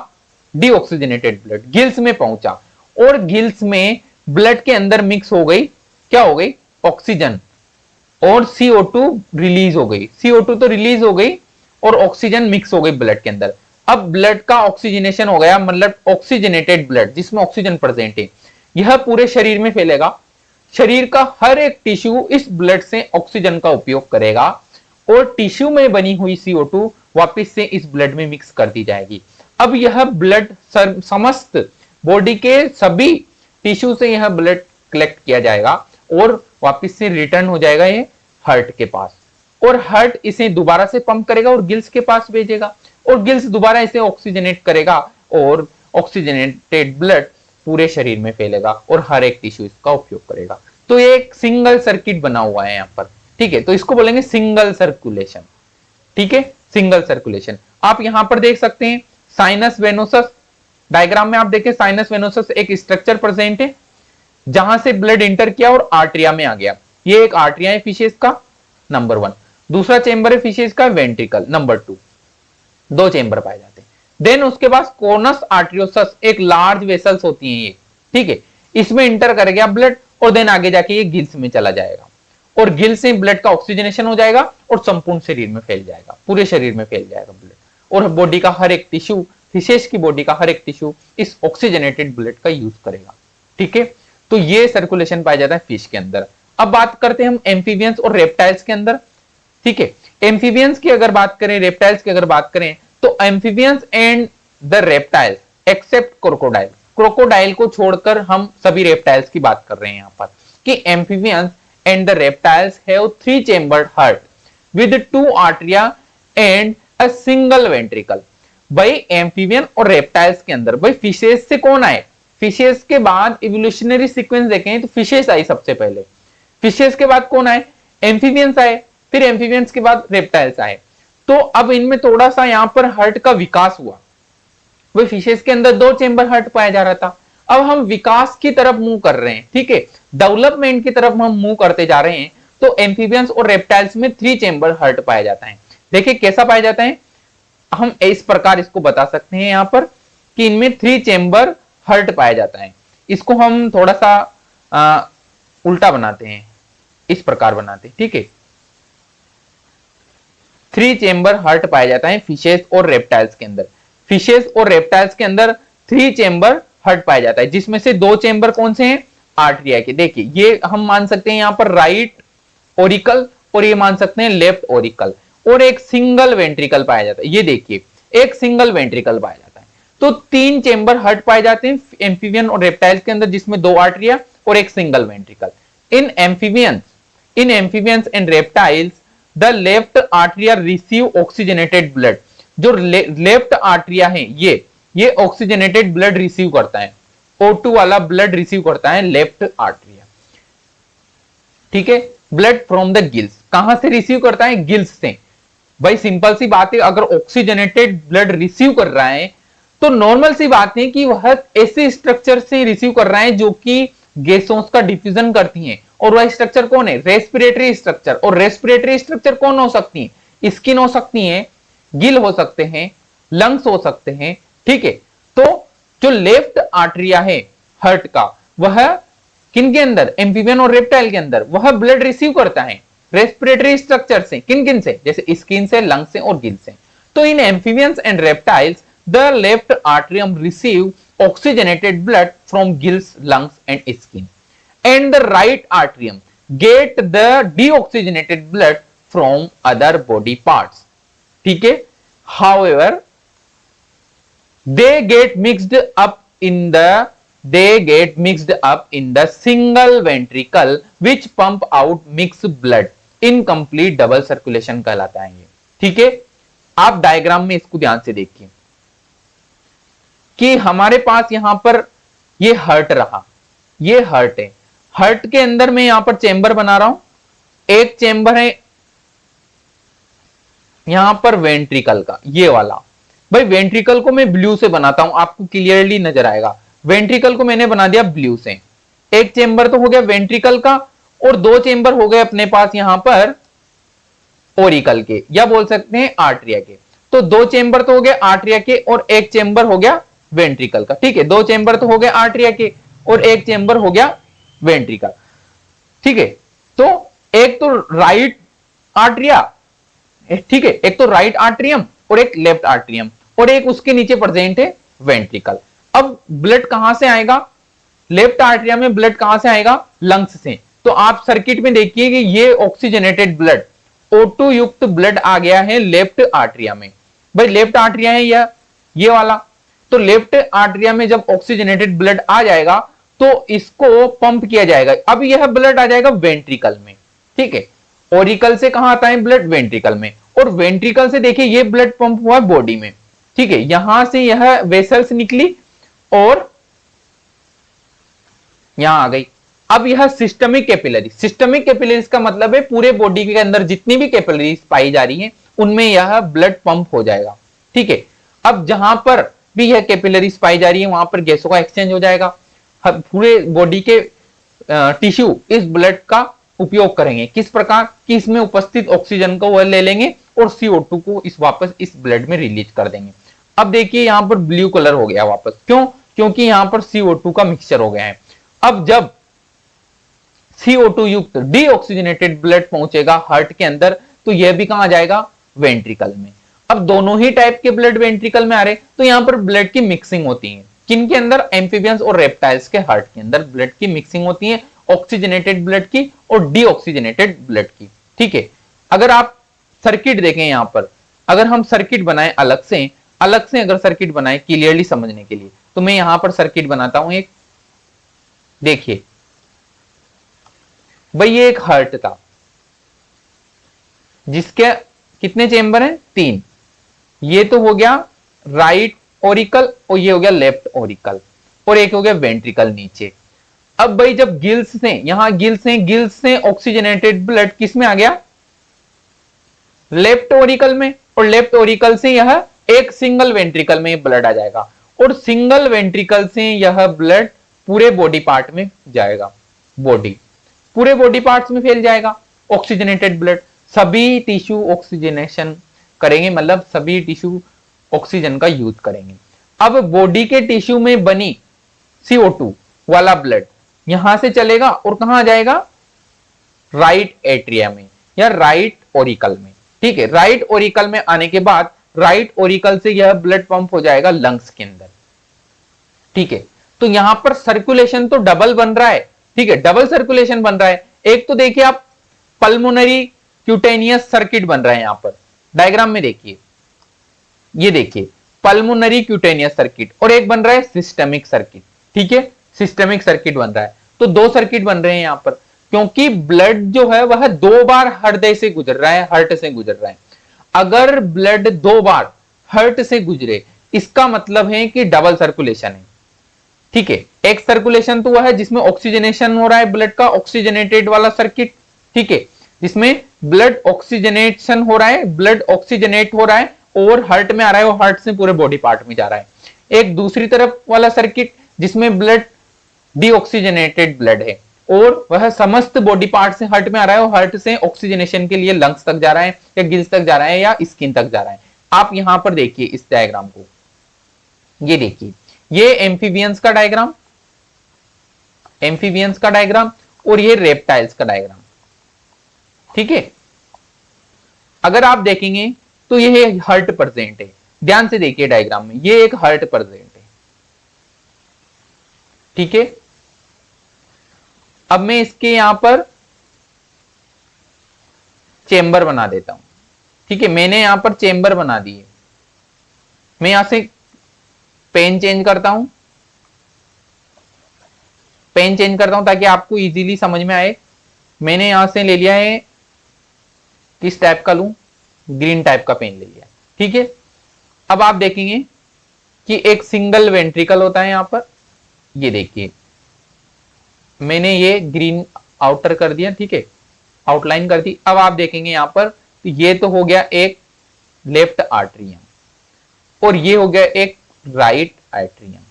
डीऑक्सीजनेटेड ब्लड गिल्स में पहुंचा, और गिल्स में ब्लड के अंदर मिक्स हो गई, क्या हो गई? ऑक्सीजन, और CO2 रिलीज हो गई। CO2 तो रिलीज हो गई और ऑक्सीजन मिक्स हो गई ब्लड के अंदर। अब ब्लड का ऑक्सीजनेशन हो गया, मतलब ऑक्सीजनेटेड ब्लड जिसमें ऑक्सीजन प्रेजेंट है, यह पूरे शरीर में फैलेगा। शरीर का हर एक टिश्यू इस ब्लड से ऑक्सीजन का उपयोग करेगा, और टिश्यू में बनी हुई CO2 वापस से इस ब्लड में मिक्स कर दी जाएगी। अब यह ब्लड समस्त बॉडी के सभी टिश्यू से यह ब्लड कलेक्ट किया जाएगा और वापस से रिटर्न हो जाएगा ये हार्ट के पास, और हार्ट इसे दोबारा से पंप करेगा और गिल्स के पास भेजेगा, और गिल्स दोबारा इसे ऑक्सीजनेट करेगा, और ऑक्सीजनेटेड ब्लड पूरे शरीर में फैलेगा और हर एक टिश्यू इसका उपयोग करेगा। तो ये एक सिंगल सर्किट बना हुआ है यहाँ पर, ठीक है। तो इसको बोलेंगे सिंगल सर्कुलेशन, ठीक है, सिंगल सर्कुलेशन। आप यहां पर देख सकते हैं साइनस वेनोसस, डायग्राम में आप देखें साइनस वेनोसस एक स्ट्रक्चर प्रेजेंट है जहां से ब्लड इंटर किया और आर्टरिया में आ गया। ये एक आर्टरिया है फिशेस का, नंबर 1। दूसरा चेंबर है फिशेस का वेंट्रिकल, नंबर 2। दो चेंबर पाए जाते हैं। देन उसके बाद कोनस आर्टरियोसस, एक लार्ज वेसल्स होती हैं ये, ठीक है, इसमें इंटर कर गया ब्लड, और देन आगे जाके ये गिल्स में चला जाएगा, और गिल से ब्लड का ऑक्सीजनेशन हो जाएगा और संपूर्ण शरीर में फैल जाएगा, पूरे शरीर में फैल जाएगा ब्लड, और बॉडी का हर एक टिश्यू, फिशेस की बॉडी का हर एक टिश्यू इस ऑक्सीजनेटेड ब्लड का यूज करेगा, ठीक है। तो ये सर्कुलेशन पाया जाता है फिश के अंदर। अब बात करते हैं हम एम्फीबियंस और रेप्टाइल्स के अंदर, ठीक है। एम्फीबियंस की अगर बात करें, रेप्टाइल्स की अगर बात करें, तो amphibians and the reptiles except crocodile, crocodile को छोड़कर हम सभी रेप्टाइल्स की बात कर रहे हैं यहां पर, कि amphibians and the reptiles have 3 chambered heart with 2 arteria and a single ventricle। भाई एम्फीबियन और रेप्टाइल्स के अंदर, भाई फिशेस से कौन आए? फिशेस के बाद इवोल्यूशनरी सीक्वेंस देखें तो फिशेस आई सबसे पहले, फिशेस के बाद कौन आए, एम्फीबियंस आए, फिर एम्फीबियंस के बाद रेप्टाइल्स आए। तो अब इनमें थोड़ा सा यहां पर हार्ट का विकास हुआ। वो फिशेस के अंदर 2 चेंबर हार्ट पाया जा रहा था, अब हम विकास की तरफ मूव कर रहे हैं, ठीक है, डेवलपमेंट की तरफ हम मूव करते जा रहे हैं। तो एम्फीबियंस और रेप्टाइल्स में 3 चेंबर हार्ट पाया जाता है। देखिए कैसा पाया जाता है, हम इस प्रकार इसको बता सकते हैं यहां पर कि इनमें 3 चेंबर हार्ट पाया जाता है। इसको हम थोड़ा सा उल्टा बनाते हैं, इस प्रकार बनाते हैं, ठीक है। 3 चेंबर हार्ट पाया जाता है फिशेस और रेप्टाइल्स के अंदर। फिशेस और रेप्टाइल्स के अंदर 3 चेंबर हार्ट पाया जाता है, जिसमें से 2 चेंबर कौन से हैं, आर्टरिया के। देखिए ये हम मान सकते हैं यहां पर राइट ओरिकल और ये मान सकते हैं लेफ्ट ओरिकल, और एक सिंगल वेंट्रिकल पाया जाता है। ये देखिए एक सिंगल वेंट्रिकल पाया जाता है। तो 3 चेंबर हार्ट पाए जाते हैं एम्फीबियन और रेप्टाइल्स के अंदर, जिसमें 2 आर्टरिया और एक single ventricle. In amphibians and reptiles the left arteria receive oxygenated blood. जो लेफ्ट आर्टरिया है ये ऑक्सीजनेटेड ब्लड रिसीव करता है, O2 वाला ब्लड रिसीव करता है लेफ्ट आर्टरिया, ठीक है। ब्लड फ्रॉम द गिल्स, कहां से रिसीव करता है, गिल्स से। भाई सिंपल सी बात है, अगर ऑक्सीजनेटेड ब्लड रिसीव कर रहा है तो नॉर्मल सी बात है कि वह ऐसे स्ट्रक्चर से रिसीव कर रहा है जो कि गैसों का डिफ्यूजन करती हैं, और वह स्ट्रक्चर कौन है, रेस्पिरेटरी स्ट्रक्चर। और रेस्पिरेटरी स्ट्रक्चर कौन हो सकती है, स्किन हो सकती है, गिल हो सकते हैं, लंग्स हो सकते हैं, ठीक है। तो जो लेफ्ट आर्टरिया है हार्ट का, वह किन के अंदर, एम्फीबियन और रेप्टाइल के अंदर, वह ब्लड रिसीव करता है रेस्पिरेटरी स्ट्रक्चर से, किन किन से, जैसे स्किन से, लंग्स से और गिल से। तो in amphibians and reptiles the left arterium receive oxygenated blood from gills, lungs and skin, and the right arterium get the deoxygenated blood from other body parts, ठीक है। However they get mixed up in the single ventricle which pump out mixed blood, incomplete double circulation कहलाता है ये, ठीक है। आप डायग्राम में इसको ध्यान से देखिए कि हमारे पास यहां पर ये हार्ट रहा, ये हार्ट है, हार्ट के अंदर मैं यहां पर चेंबर बना रहा हूं। एक चेंबर है यहां पर वेंट्रिकल का, ये वाला। भाई वेंट्रिकल को मैं ब्लू से बनाता हूं, आपको क्लियरली नजर आएगा। वेंट्रिकल को मैंने बना दिया ब्लू से। एक चेंबर तो हो गया वेंट्रिकल का, और 2 चेंबर हो गए अपने पास यहां पर ओरिकल के, या बोल सकते हैं आर्टरिया के। तो 2 चेंबर तो हो गए आर्टरिया के और एक चेंबर हो गया वेंट्रिकल का, ठीक है। 2 चेंबर तो हो गए आर्टरिया के और एक चेंबर हो गया वेंट्रिकल, ठीक है। तो एक तो राइट आर्टरिया, ठीक है, एक तो राइट आर्टरियम और एक लेफ्ट आर्टरियम, और एक उसके नीचे प्रेजेंट है वेंट्रिकल। अब ब्लड कहां से आएगा, लेफ्ट आर्टरियम में ब्लड कहां से आएगा, लंग्स से। तो आप सर्किट में देखिए कि ये ऑक्सीजनेटेड ब्लड, O2 युक्त ब्लड आ गया है लेफ्ट आर्टरिया में। भाई लेफ्ट आर्टरिया है ये वाला, तो लेफ्ट आर्टरिया में जब ऑक्सीजनेटेड ब्लड आ जाएगा तो इसको पंप किया जाएगा। अब यह ब्लड आ जाएगा वेंट्रिकल में, ठीक है। ओरिकल से कहां आता है ब्लड, वेंट्रिकल में, और वेंट्रिकल से देखिए ये ब्लड पंप हुआ बॉडी में, ठीक है। यहां से यह वेसल्स निकली और यहां आ गई। अब यह सिस्टमिक कैपिलरीज का मतलब है पूरे बॉडी के अंदर जितनी भी कैपिलरीज पाई जा रही हैं उनमें यह ब्लड पंप हो जाएगा, ठीक है। अब जहां पर भी यह कैपिलरीज पाई जा रही है वहां पर गैसों का एक्सचेंज हो जाएगा। पूरे बॉडी के टिश्यू इस ब्लड का उपयोग करेंगे, किस प्रकार कि इसमें उपस्थित ऑक्सीजन को वह ले लेंगे और CO2 को वापस इस ब्लड में रिलीज कर देंगे। अब देखिए यहां पर ब्लू कलर हो गया वापस, क्यों, क्योंकि यहां पर CO2 का मिक्सचर हो गया है। अब जब CO2 युक्त डीऑक्सीजनेटेड ब्लड पहुंचेगा हार्ट के अंदर तो यह भी कहां जाएगा, वेंट्रिकल में। अब दोनों ही टाइप के ब्लड वेंट्रिकल में आ रहे, तो यहां पर ब्लड की मिक्सिंग होती है, किनके अंदर, एम्फीबियंस और रेप्टाइल्स के हार्ट के अंदर ब्लड की मिक्सिंग होती है, ऑक्सीजनेटेड ब्लड की और डीऑक्सीजनेटेड ब्लड की, ठीक है। अगर आप सर्किट देखें यहां पर, अगर हम सर्किट बनाए अलग से अगर सर्किट बनाए क्लियरली समझने के लिए, तो मैं यहां पर सर्किट बनाता हूं एक। देखिए भाई ये एक हार्ट था जिसके कितने चेंबर हैं, 3। ये तो हो गया राइट ओरिकल और ये हो गया लेफ्ट ओरिकल। और एक हो गया वेंट्रिकल नीचे। अब भाई जब गिल्स से, यहां गिल्स से ऑक्सीजनेटेड ब्लड किस में आ गया, लेफ्ट ओरिकल में, और लेफ्ट ओरिकल से यह एक सिंगल वेंट्रिकल में ब्लड आ जाएगा, और सिंगल वेंट्रिकल से यह ब्लड पूरे बॉडी पार्ट में जाएगा, पूरे बॉडी पार्ट्स में फैल जाएगा ऑक्सीजनेटेड ब्लड। सभी टिश्यू ऑक्सीजनेशन करेंगे, मतलब सभी टिश्यू ऑक्सीजन का यूज करेंगे। अब बॉडी के टिश्यू में बनी CO2 वाला ब्लड यहां से चलेगा और कहां आ जाएगा, राइट एट्रिया में या राइट ओरिकल में। ठीक है, राइट ओरिकल में आने के बाद राइट ओरिकल से यह ब्लड पंप हो जाएगा लंग्स के अंदर। ठीक है, तो यहां पर सर्कुलेशन तो डबल बन रहा है। ठीक है, डबल सर्कुलेशन बन रहा है। एक तो देखिए आप पल्मोनरी क्यूटेनियस सर्किट बन रहा है, यहां पर डायग्राम में देखिए, ये देखिए पल्मोनरी क्यूटेनियस सर्किट, और एक बन रहा है सिस्टमिक सर्किट। ठीक है, सिस्टमिक सर्किट बन रहा है। तो दो सर्किट बन रहे हैं यहां पर, क्योंकि ब्लड जो है वह 2 बार हृदय से गुजर रहा है, हार्ट से गुजर रहा है। अगर ब्लड 2 बार हार्ट से गुजरे, इसका मतलब है कि डबल सर्कुलेशन है। ठीक है, एक सर्कुलेशन तो वह है जिसमें ऑक्सीजनेशन हो रहा है ब्लड का, ऑक्सीजनेटेड वाला सर्किट। ठीक है, जिसमें ब्लड ऑक्सीजनेशन हो रहा है, ब्लड ऑक्सीजनेट हो रहा है और हार्ट में आ रहा है, वो हार्ट से पूरे बॉडी पार्ट में जा रहा है। एक दूसरी तरफ वाला सर्किट जिसमें ब्लड डीऑक्सीजनेटेड ब्लड है और वह समस्त बॉडी पार्ट से हार्ट में आ रहा है, और हार्ट से ऑक्सीजनेशन के लिए लंग्स तक जा रहा है या गिल्स तक जा रहा है या स्किन तक जा रहा है। आप यहां पर देखिए इस डायग्राम को, ये देखिए, ये एम्फीबियंस का डायग्राम, एम्फीबियंस का डायग्राम, और ये रेप्टाइल्स का डायग्राम। ठीक है, अगर आप देखेंगे तो ये हार्ट प्रेजेंट है, ध्यान से देखिए डायग्राम में, ये एक हार्ट प्रेजेंट है। ठीक है, अब मैं इसके यहां पर चेंबर बना देता हूं। ठीक है, मैंने यहां पर चेंबर बना दिए। मैं यहां से पेन चेंज करता हूं, पेन चेंज करता हूं ताकि आपको इजीली समझ में आए। मैंने यहां से ले लिया है, किस टाइप का लूं, ग्रीन टाइप का पेन ले लिया। ठीक है, अब आप देखेंगे कि एक सिंगल वेंट्रिकल होता है यहां पर, ये देखिए मैंने ये ग्रीन आउटर कर दिया। ठीक है, आउटलाइन कर दी। अब आप देखेंगे यहां पर, तो ये तो हो गया एक लेफ्ट आर्टरियम, और ये हो गया एक राइट आर्टरियम,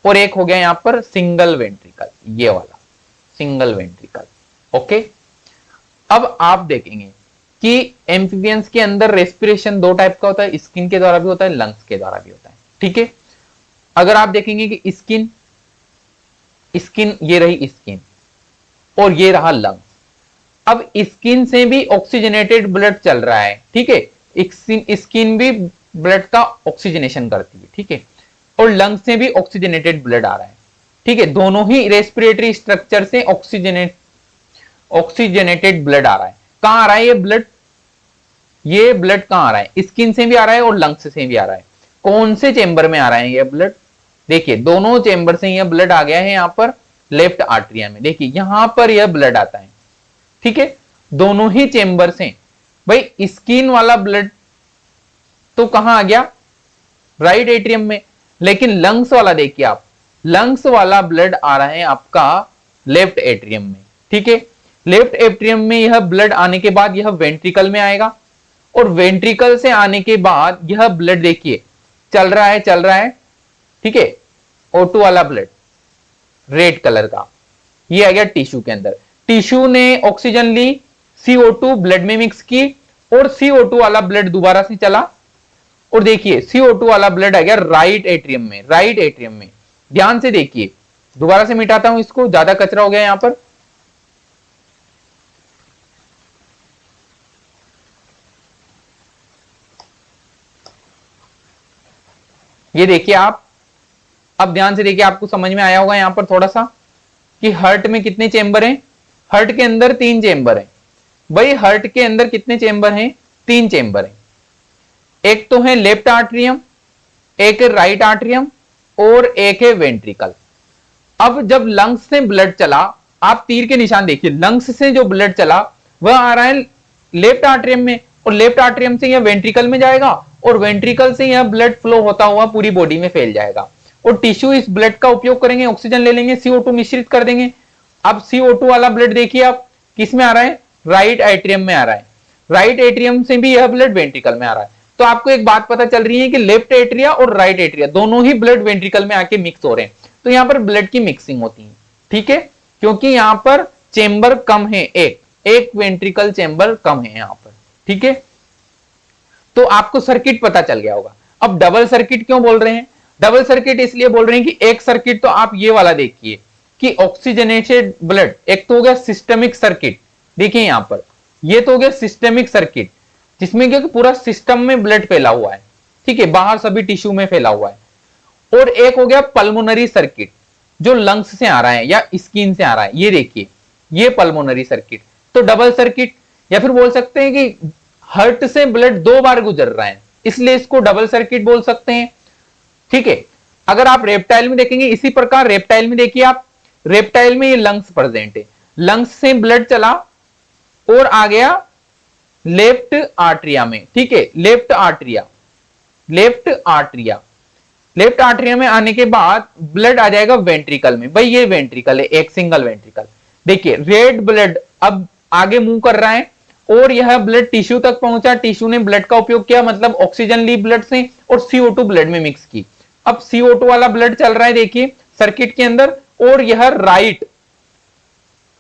और एक हो गया यहां पर सिंगल वेंट्रिकल, ये वाला सिंगल वेंट्रिकल। ओके, अब आप देखेंगे कि एम्फीबियंस के अंदर रेस्पिरेशन 2 टाइप का होता है, स्किन के द्वारा भी होता है, लंग्स के द्वारा भी होता है। ठीक है, अगर आप देखेंगे कि स्किन, ये रही स्किन और ये रहा लंग्स। अब स्किन से भी ऑक्सीजनेटेड ब्लड चल रहा है। ठीक है, स्किन भी ब्लड का ऑक्सीजनेशन करती है। ठीक है, और लंग्स से भी ऑक्सीजनेटेड ब्लड आ रहा है। ठीक है, दोनों ही रेस्पिरेटरी स्ट्रक्चर से ऑक्सीजनेटेड ब्लड आ रहा है। कहां आ रहा है ये ब्लड, ये ब्लड कहां आ रहा है, स्किन से भी आ रहा है और लंग्स से भी आ रहा है। कौन से चेंबर में आ रहा है ये ब्लड, देखिए दोनों चेंबर से यह ब्लड आ गया है यहां पर लेफ्ट आर्टरिया में। देखिए यहां पर यह ब्लड आता है। ठीक है, दोनों ही चेंबर से। भाई स्किन वाला ब्लड तो कहां आ गया, राइट एट्रियम में, लेकिन लंग्स वाला देखिए आप, लंग्स वाला ब्लड आ रहा है आपका लेफ्ट एट्रियम में। ठीक है, लेफ्ट एट्रियम में यह ब्लड आने के बाद यह वेंट्रिकल में आएगा, और वेंट्रिकल से आने के बाद यह ब्लड देखिए चल रहा है। ठीक है, O2 वाला ब्लड रेड कलर का, ये आ गया टिश्यू के अंदर। टिश्यू ने ऑक्सीजन ली, CO2 ब्लड में मिक्स की, और CO2 वाला ब्लड दोबारा से चला, और देखिए CO2 वाला ब्लड आ गया राइट एट्रियम में, राइट एट्रियम में। ध्यान से देखिए, दोबारा से मिटाता हूं इसको, ज्यादा कचरा हो गया यहां पर। ये देखिए आप, अब ध्यान से देखिए, आपको समझ में आया होगा यहां पर थोड़ा सा कि हार्ट में कितने चेंबर हैं। हार्ट के अंदर 3 चेंबर हैं। भाई हार्ट के अंदर कितने चेंबर हैं, 3 चेंबर हैं। एक तो है लेफ्ट आर्टरियम, एक है राइट आर्टरियम, और एक है वेंट्रिकल। अब जब लंग्स से ब्लड चला, आप तीर के निशान देखिए, लंग्स से जो ब्लड चला वह आ रहा है लेफ्ट आर्टरियम में, और लेफ्ट आर्टरियम से यह वेंट्रिकल में जाएगा, और वेंट्रिकल से यह ब्लड फ्लो होता हुआ पूरी बॉडी में फैल जाएगा, और टिश्यू इस ब्लड का उपयोग करेंगे, ऑक्सीजन ले लेंगे, CO2 मिश्रित कर देंगे। अब CO2 वाला ब्लड देखिए आप किस में आ रहा है, राइट एट्रियम में आ रहा है, राइट एट्रियम से भी यह ब्लड वेंट्रिकल में आ रहा है। तो आपको एक बात पता चल रही है कि लेफ्ट एट्रिया और राइट एट्रिया दोनों ही ब्लड वेंट्रिकल में आके मिक्स हो रहे हैं। तो यहां पर ब्लड की मिक्सिंग होती है, ठीक है, क्योंकि यहां पर चेंबर कम है, एक वेंट्रिकल चेंबर कम है यहां पर, ठीक है। तो आपको सर्किट पता चल गया होगा। अब डबल सर्किट क्यों बोल रहे हैं, डबल सर्किट इसलिए बोल रहे हैं कि एक सर्किट तो आप ये वाला देखिए कि ऑक्सीजनेटेड ब्लड, एक तो हो गया सिस्टमिक सर्किट, देखिए यहां पर ये तो हो गया सिस्टमिक सर्किट जिसमें क्या पूरा सिस्टम में ब्लड फैला हुआ है, ठीक है, बाहर सभी टिश्यू में फैला हुआ है। और एक हो गया पल्मोनरी सर्किट जो लंग्स से आ रहा है या स्किन से आ रहा है, ये देखिए ये पल्मोनरी सर्किट। तो डबल सर्किट, या फिर बोल सकते हैं कि हार्ट से ब्लड दो बार गुजर रहा है, इसलिए इसको डबल सर्किट बोल सकते हैं, ठीक है। अगर आप रेप्टाइल में देखेंगे इसी प्रकार, रेप्टाइल में देखिए आप, रेप्टाइल में ये लंग्स प्रेजेंट है, लंग्स से ब्लड चला और आ गया लेफ्ट आर्टरिया में, ठीक है, लेफ्ट आर्टरिया, लेफ्ट आर्टरिया, लेफ्ट आर्टरिया में आने के बाद ब्लड आ जाएगा वेंट्रिकल में। भाई ये वेंट्रिकल है, एक सिंगल वेंट्रिकल, देखिए रेड ब्लड अब आगे मूव कर रहा है और यह ब्लड टिश्यू तक पहुंचा, टिश्यू ने ब्लड का उपयोग किया, मतलब ऑक्सीजन ली ब्लड से और CO2 ब्लड में मिक्स की। अब CO2 वाला ब्लड चल रहा है देखिए सर्किट के अंदर, और यह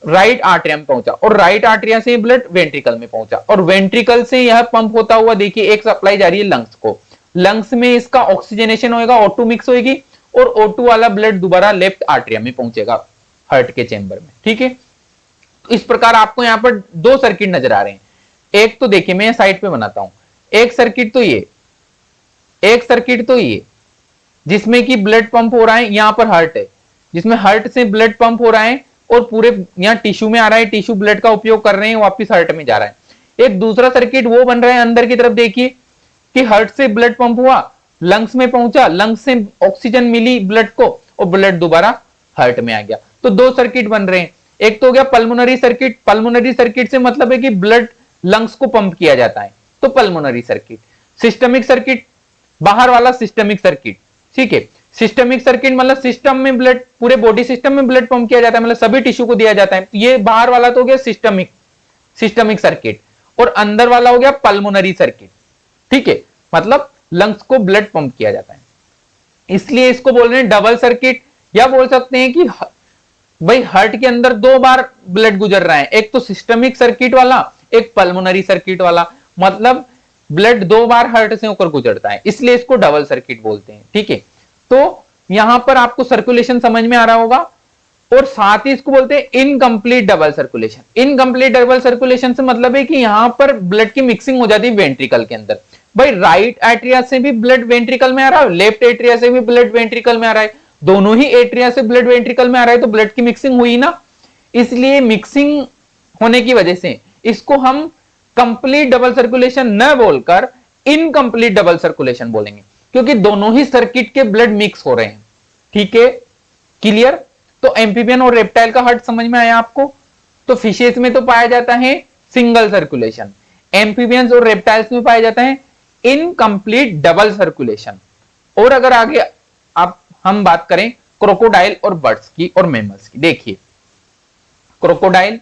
राइट आर्टरिया में पहुंचा और राइट आर्टरिया से ब्लड वेंट्रिकल में पहुंचा और वेंट्रिकल से यह पंप होता हुआ देखिए एक सप्लाई जा रही है लंग्स को, लंग्स में इसका ऑक्सीजनेशन होएगा, O2 मिक्स होगी और O2 वाला ब्लड दोबारा लेफ्ट आर्टरिया में पहुंचेगा हार्ट के चेंबर में, ठीक है। तो इस प्रकार आपको यहां पर दो सर्किट नजर आ रहे हैं। एक तो देखिए मैं साइड पे बनाता हूं, एक सर्किट तो ये, एक सर्किट तो ये जिसमें कि ब्लड पंप हो रहा है, यहां पर हार्ट है जिसमें हार्ट से ब्लड पंप हो रहा है और पूरे यहां टिश्यू में आ रहा है, टिश्यू ब्लड का उपयोग कर रहे हैं, वापस हार्ट में जा रहा है। एक दूसरा सर्किट वो बन रहा है अंदर की तरफ देखिए कि हार्ट से ब्लड पंप हुआ, लंग्स में पहुंचा, लंग्स से ऑक्सीजन मिली ब्लड को और ब्लड दोबारा हार्ट में आ गया। तो दो सर्किट बन रहे हैं, एक तो हो गया पल्मोनरी सर्किट, पल्मोनरी सर्किट से मतलब है कि ब्लड लंग्स को पंप किया जाता है, तो पल्मोनरी सर्किट। सिस्टमिक सर्किट बाहर वाला सिस्टमिक सर्किट, ठीक है, सिस्टमिक सर्किट मतलब सिस्टम में ब्लड, पूरे बॉडी सिस्टम में ब्लड पंप किया जाता है, मतलब सभी टिश्यू को दिया जाता है। तो ये बाहर वाला तो हो गया सिस्टमिक सर्किट और अंदर वाला हो गया पल्मोनरी सर्किट, ठीक है, मतलब लंग्स को ब्लड पंप किया जाता है, इसलिए इसको बोल रहे हैं डबल सर्किट। या बोल सकते हैं कि भाई हार्ट के अंदर दो बार ब्लड गुजर रहा है, एक तो सिस्टमिक सर्किट वाला, एक पल्मोनरी सर्किट वाला, मतलब ब्लड दो बार हार्ट से होकर गुजरता है, इसलिए इसको डबल सर्किट बोलते हैं, ठीक है। तो यहां पर आपको सर्कुलेशन समझ में आ रहा होगा और साथ ही इसको बोलते हैं incomplete double circulation. Incomplete double circulation से मतलब है कि यहां पर ब्लड की मिक्सिंग हो जाती है वेंट्रिकल के अंदर। भाई राइट एट्रिया से भी ब्लड वेंट्रिकल में आ रहा है, लेफ्ट एट्रिया से भी ब्लड वेंट्रिकल में आ रहा है, दोनों ही एट्रिया से ब्लड वेंट्रिकल में आ रहा है, तो ब्लड की मिक्सिंग हुई ना। इसलिए मिक्सिंग होने की वजह से इसको हम कंप्लीट डबल सर्कुलेशन न बोलकर इनकम्प्लीट डबल सर्कुलेशन बोलेंगे, क्योंकि दोनों ही सर्किट के ब्लड मिक्स हो रहे हैं, ठीक है, क्लियर। तो एम्फीबियन और रेप्टाइल का हार्ट समझ में आया आपको। तो फिशेस में तो पाया जाता है सिंगल सर्कुलेशन, एम्फीबियंस और रेप्टाइल्स में पाया जाता है इनकम्प्लीट डबल सर्कुलेशन। और अगर आगे आप हम बात करें क्रोकोडाइल और बर्ड्स की और मैमल्स की, देखिए क्रोकोडाइल,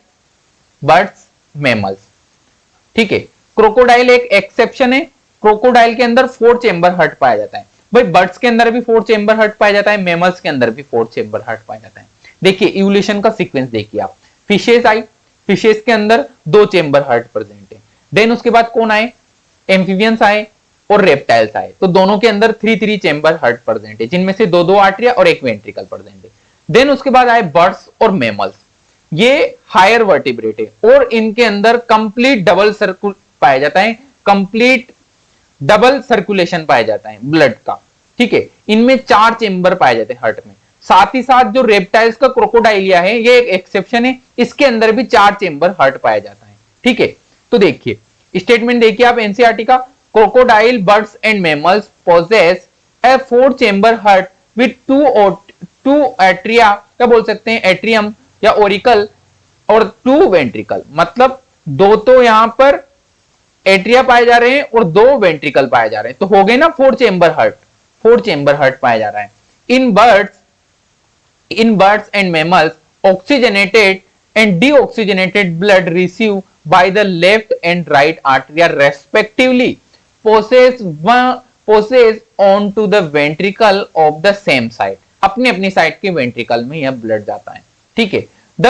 बर्ड्स, मैमल्स, ठीक है। क्रोकोडाइल एक एक्सेप्शन है, क्रोकोडाइल के अंदर 4 चेंबर हार्ट पाया जाता है। भाई बर्ड्स के अंदर भी 4 चेंबर हार्ट पाया जाता है, मैमल्स के अंदर भी 4 चेंबर हार्ट पाया जाता है। देखिए इवोल्यूशन का सीक्वेंस देखिए आप, फिशेस आई, फिशेस के अंदर 2 चेंबर हार्ट प्रेजेंट है। देन उसके बाद कौन आए, एम्फीबियंस आए और रेप्टाइल्स आए, तो दोनों के अंदर 3 चेंबर हार्ट प्रेजेंट है, जिनमें से 2 आर्टरिया और एक वेंट्रिकल प्रेजेंट है। देन उसके बाद आए बर्ड्स और मैमल्स, ये हायर वर्टिब्रेट है और इनके अंदर कंप्लीट डबल सर्कुल पाया जाता है, कंप्लीट डबल सर्कुलेशन पाया जाता है ब्लड का, ठीक है। इनमें 4 चेंबर पाए जाते हैं हार्ट में। साथ ही साथ जो रेप्टाइल्स का क्रोकोडाइलिया है ये एक एक्सेप्शन है, इसके अंदर भी 4 चेंबर हार्ट पाया जाता है, ठीक है। तो देखिए स्टेटमेंट देखिए आप एनसीईआरटी का, crocodile, birds and mammals poses A 4 chamber heart with 2 atria, क्या बोल सकते हैं, एट्रियम या ओरिकल और 2 वेंट्रिकल, मतलब 2 तो यहां पर एट्रिया पाए जा रहे हैं और 2 वेंट्रिकल पाए जा रहे हैं, तो हो गए ना 4 चेंबर हार्ट, 4 चेंबर हार्ट पाया जा रहा है। In birds and mammals, oxygenated and deoxygenated blood received by the left and right artery respectively passes on to the ventricle of the same side. अपनी अपनी साइड के वेंट्रिकल में यह ब्लड जाता है, ठीक है। The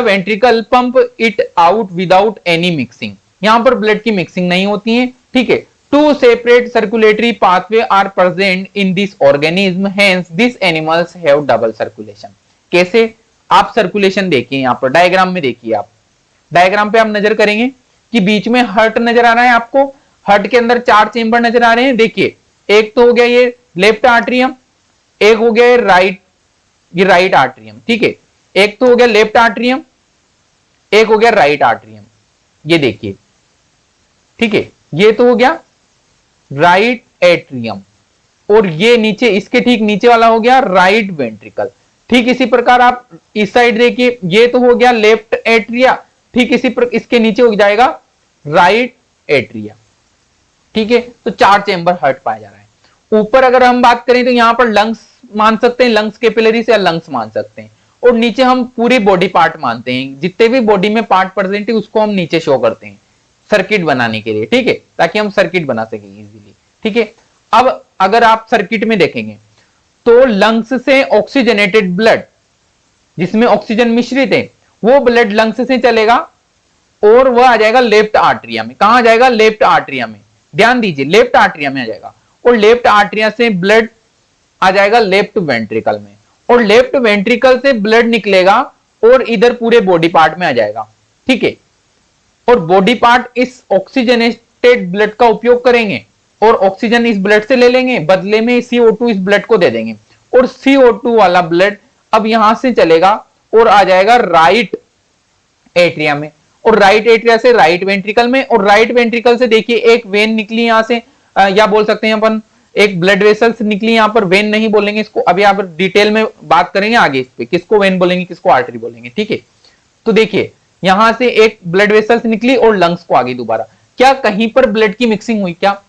ventricle pump it out without any mixing, यहां पर ब्लड की मिक्सिंग नहीं होती है, ठीक है। Two separate circulatory pathway are present in this organism, hence this animals have double circulation. कैसे? आप सर्कुलेशन देखिए, यहां पर डायग्राम में देखिए, आप डायग्राम पे आप नजर करेंगे कि बीच में हार्ट नजर आ रहा है आपको, हार्ट के अंदर 4 चेंबर नजर आ रहे हैं। देखिए, एक तो हो गया ये लेफ्ट आर्ट्रियम, एक हो गया ये राइट आर्ट्रियम, ठीक है। एक तो हो गया लेफ्ट आर्ट्रियम, एक हो गया राइट आर्ट्रियम, ये देखिए, ठीक है। ये तो हो गया राइट एट्रियम, और ये नीचे, इसके ठीक नीचे वाला हो गया राइट वेंट्रिकल। ठीक इसी प्रकार आप इस साइड देखिए, ये तो हो गया लेफ्ट एट्रिया, ठीक इसी प्रकार इसके नीचे हो जाएगा राइट एट्रिया, ठीक है। तो 4 चेंबर हार्ट पाया जा रहा है। ऊपर अगर हम बात करें तो यहां पर लंग्स मान सकते हैं, लंग्स कैपिलरीज या लंग्स मान सकते हैं, और नीचे हम पूरी बॉडी पार्ट मानते हैं, जितने भी बॉडी में पार्ट प्रेजेंट है उसको हम नीचे शो करते हैं सर्किट बनाने के लिए, ठीक है, ताकि हम सर्किट बना सकें इजीली, ठीक है। अब अगर आप सर्किट में देखेंगे तो लंग्स से ऑक्सीजनेटेड ब्लड, जिसमें ऑक्सीजन मिश्रित है, वो ब्लड लंग्स से चलेगा और वह आ जाएगा लेफ्ट आर्ट्रिया में। कहां आ जाएगा? लेफ्ट आर्ट्रिया में, ध्यान दीजिए, लेफ्ट आर्ट्रिया में आ जाएगा, और लेफ्ट आर्ट्रिया से ब्लड आ जाएगा लेफ्ट वेंट्रिकल में, और लेफ्ट वेंट्रिकल से ब्लड निकलेगा और इधर पूरे बॉडी पार्ट में आ जाएगा, ठीक है। और बॉडी पार्ट इस ऑक्सीजनेटेड ब्लड का उपयोग करेंगे और ऑक्सीजन इस ब्लड से ले लेंगे, बदले में CO2 इस ब्लड को दे देंगे, और CO2 वाला ब्लड अब यहां से चलेगा और आ जाएगा राइट एट्रिया में, और राइट एट्रिया से राइट वेंट्रिकल में, और राइट वेंट्रिकल से देखिए एक वेन निकली यहां से, या बोल सकते हैं अपन एक ब्लड वेसल्स निकली, यहां पर वेन नहीं बोलेंगे इसको, अभी आप डिटेल में बात करेंगे आगे इस पे, किसको वेन बोलेंगे किसको आर्टरी बोलेंगे, ठीक है। तो देखिए यहां से एक ब्लड वेसल्स निकली और लंग्स को आगे दोबारा, क्या कहीं पर ब्लड की मिक्सिंग हुई? क्या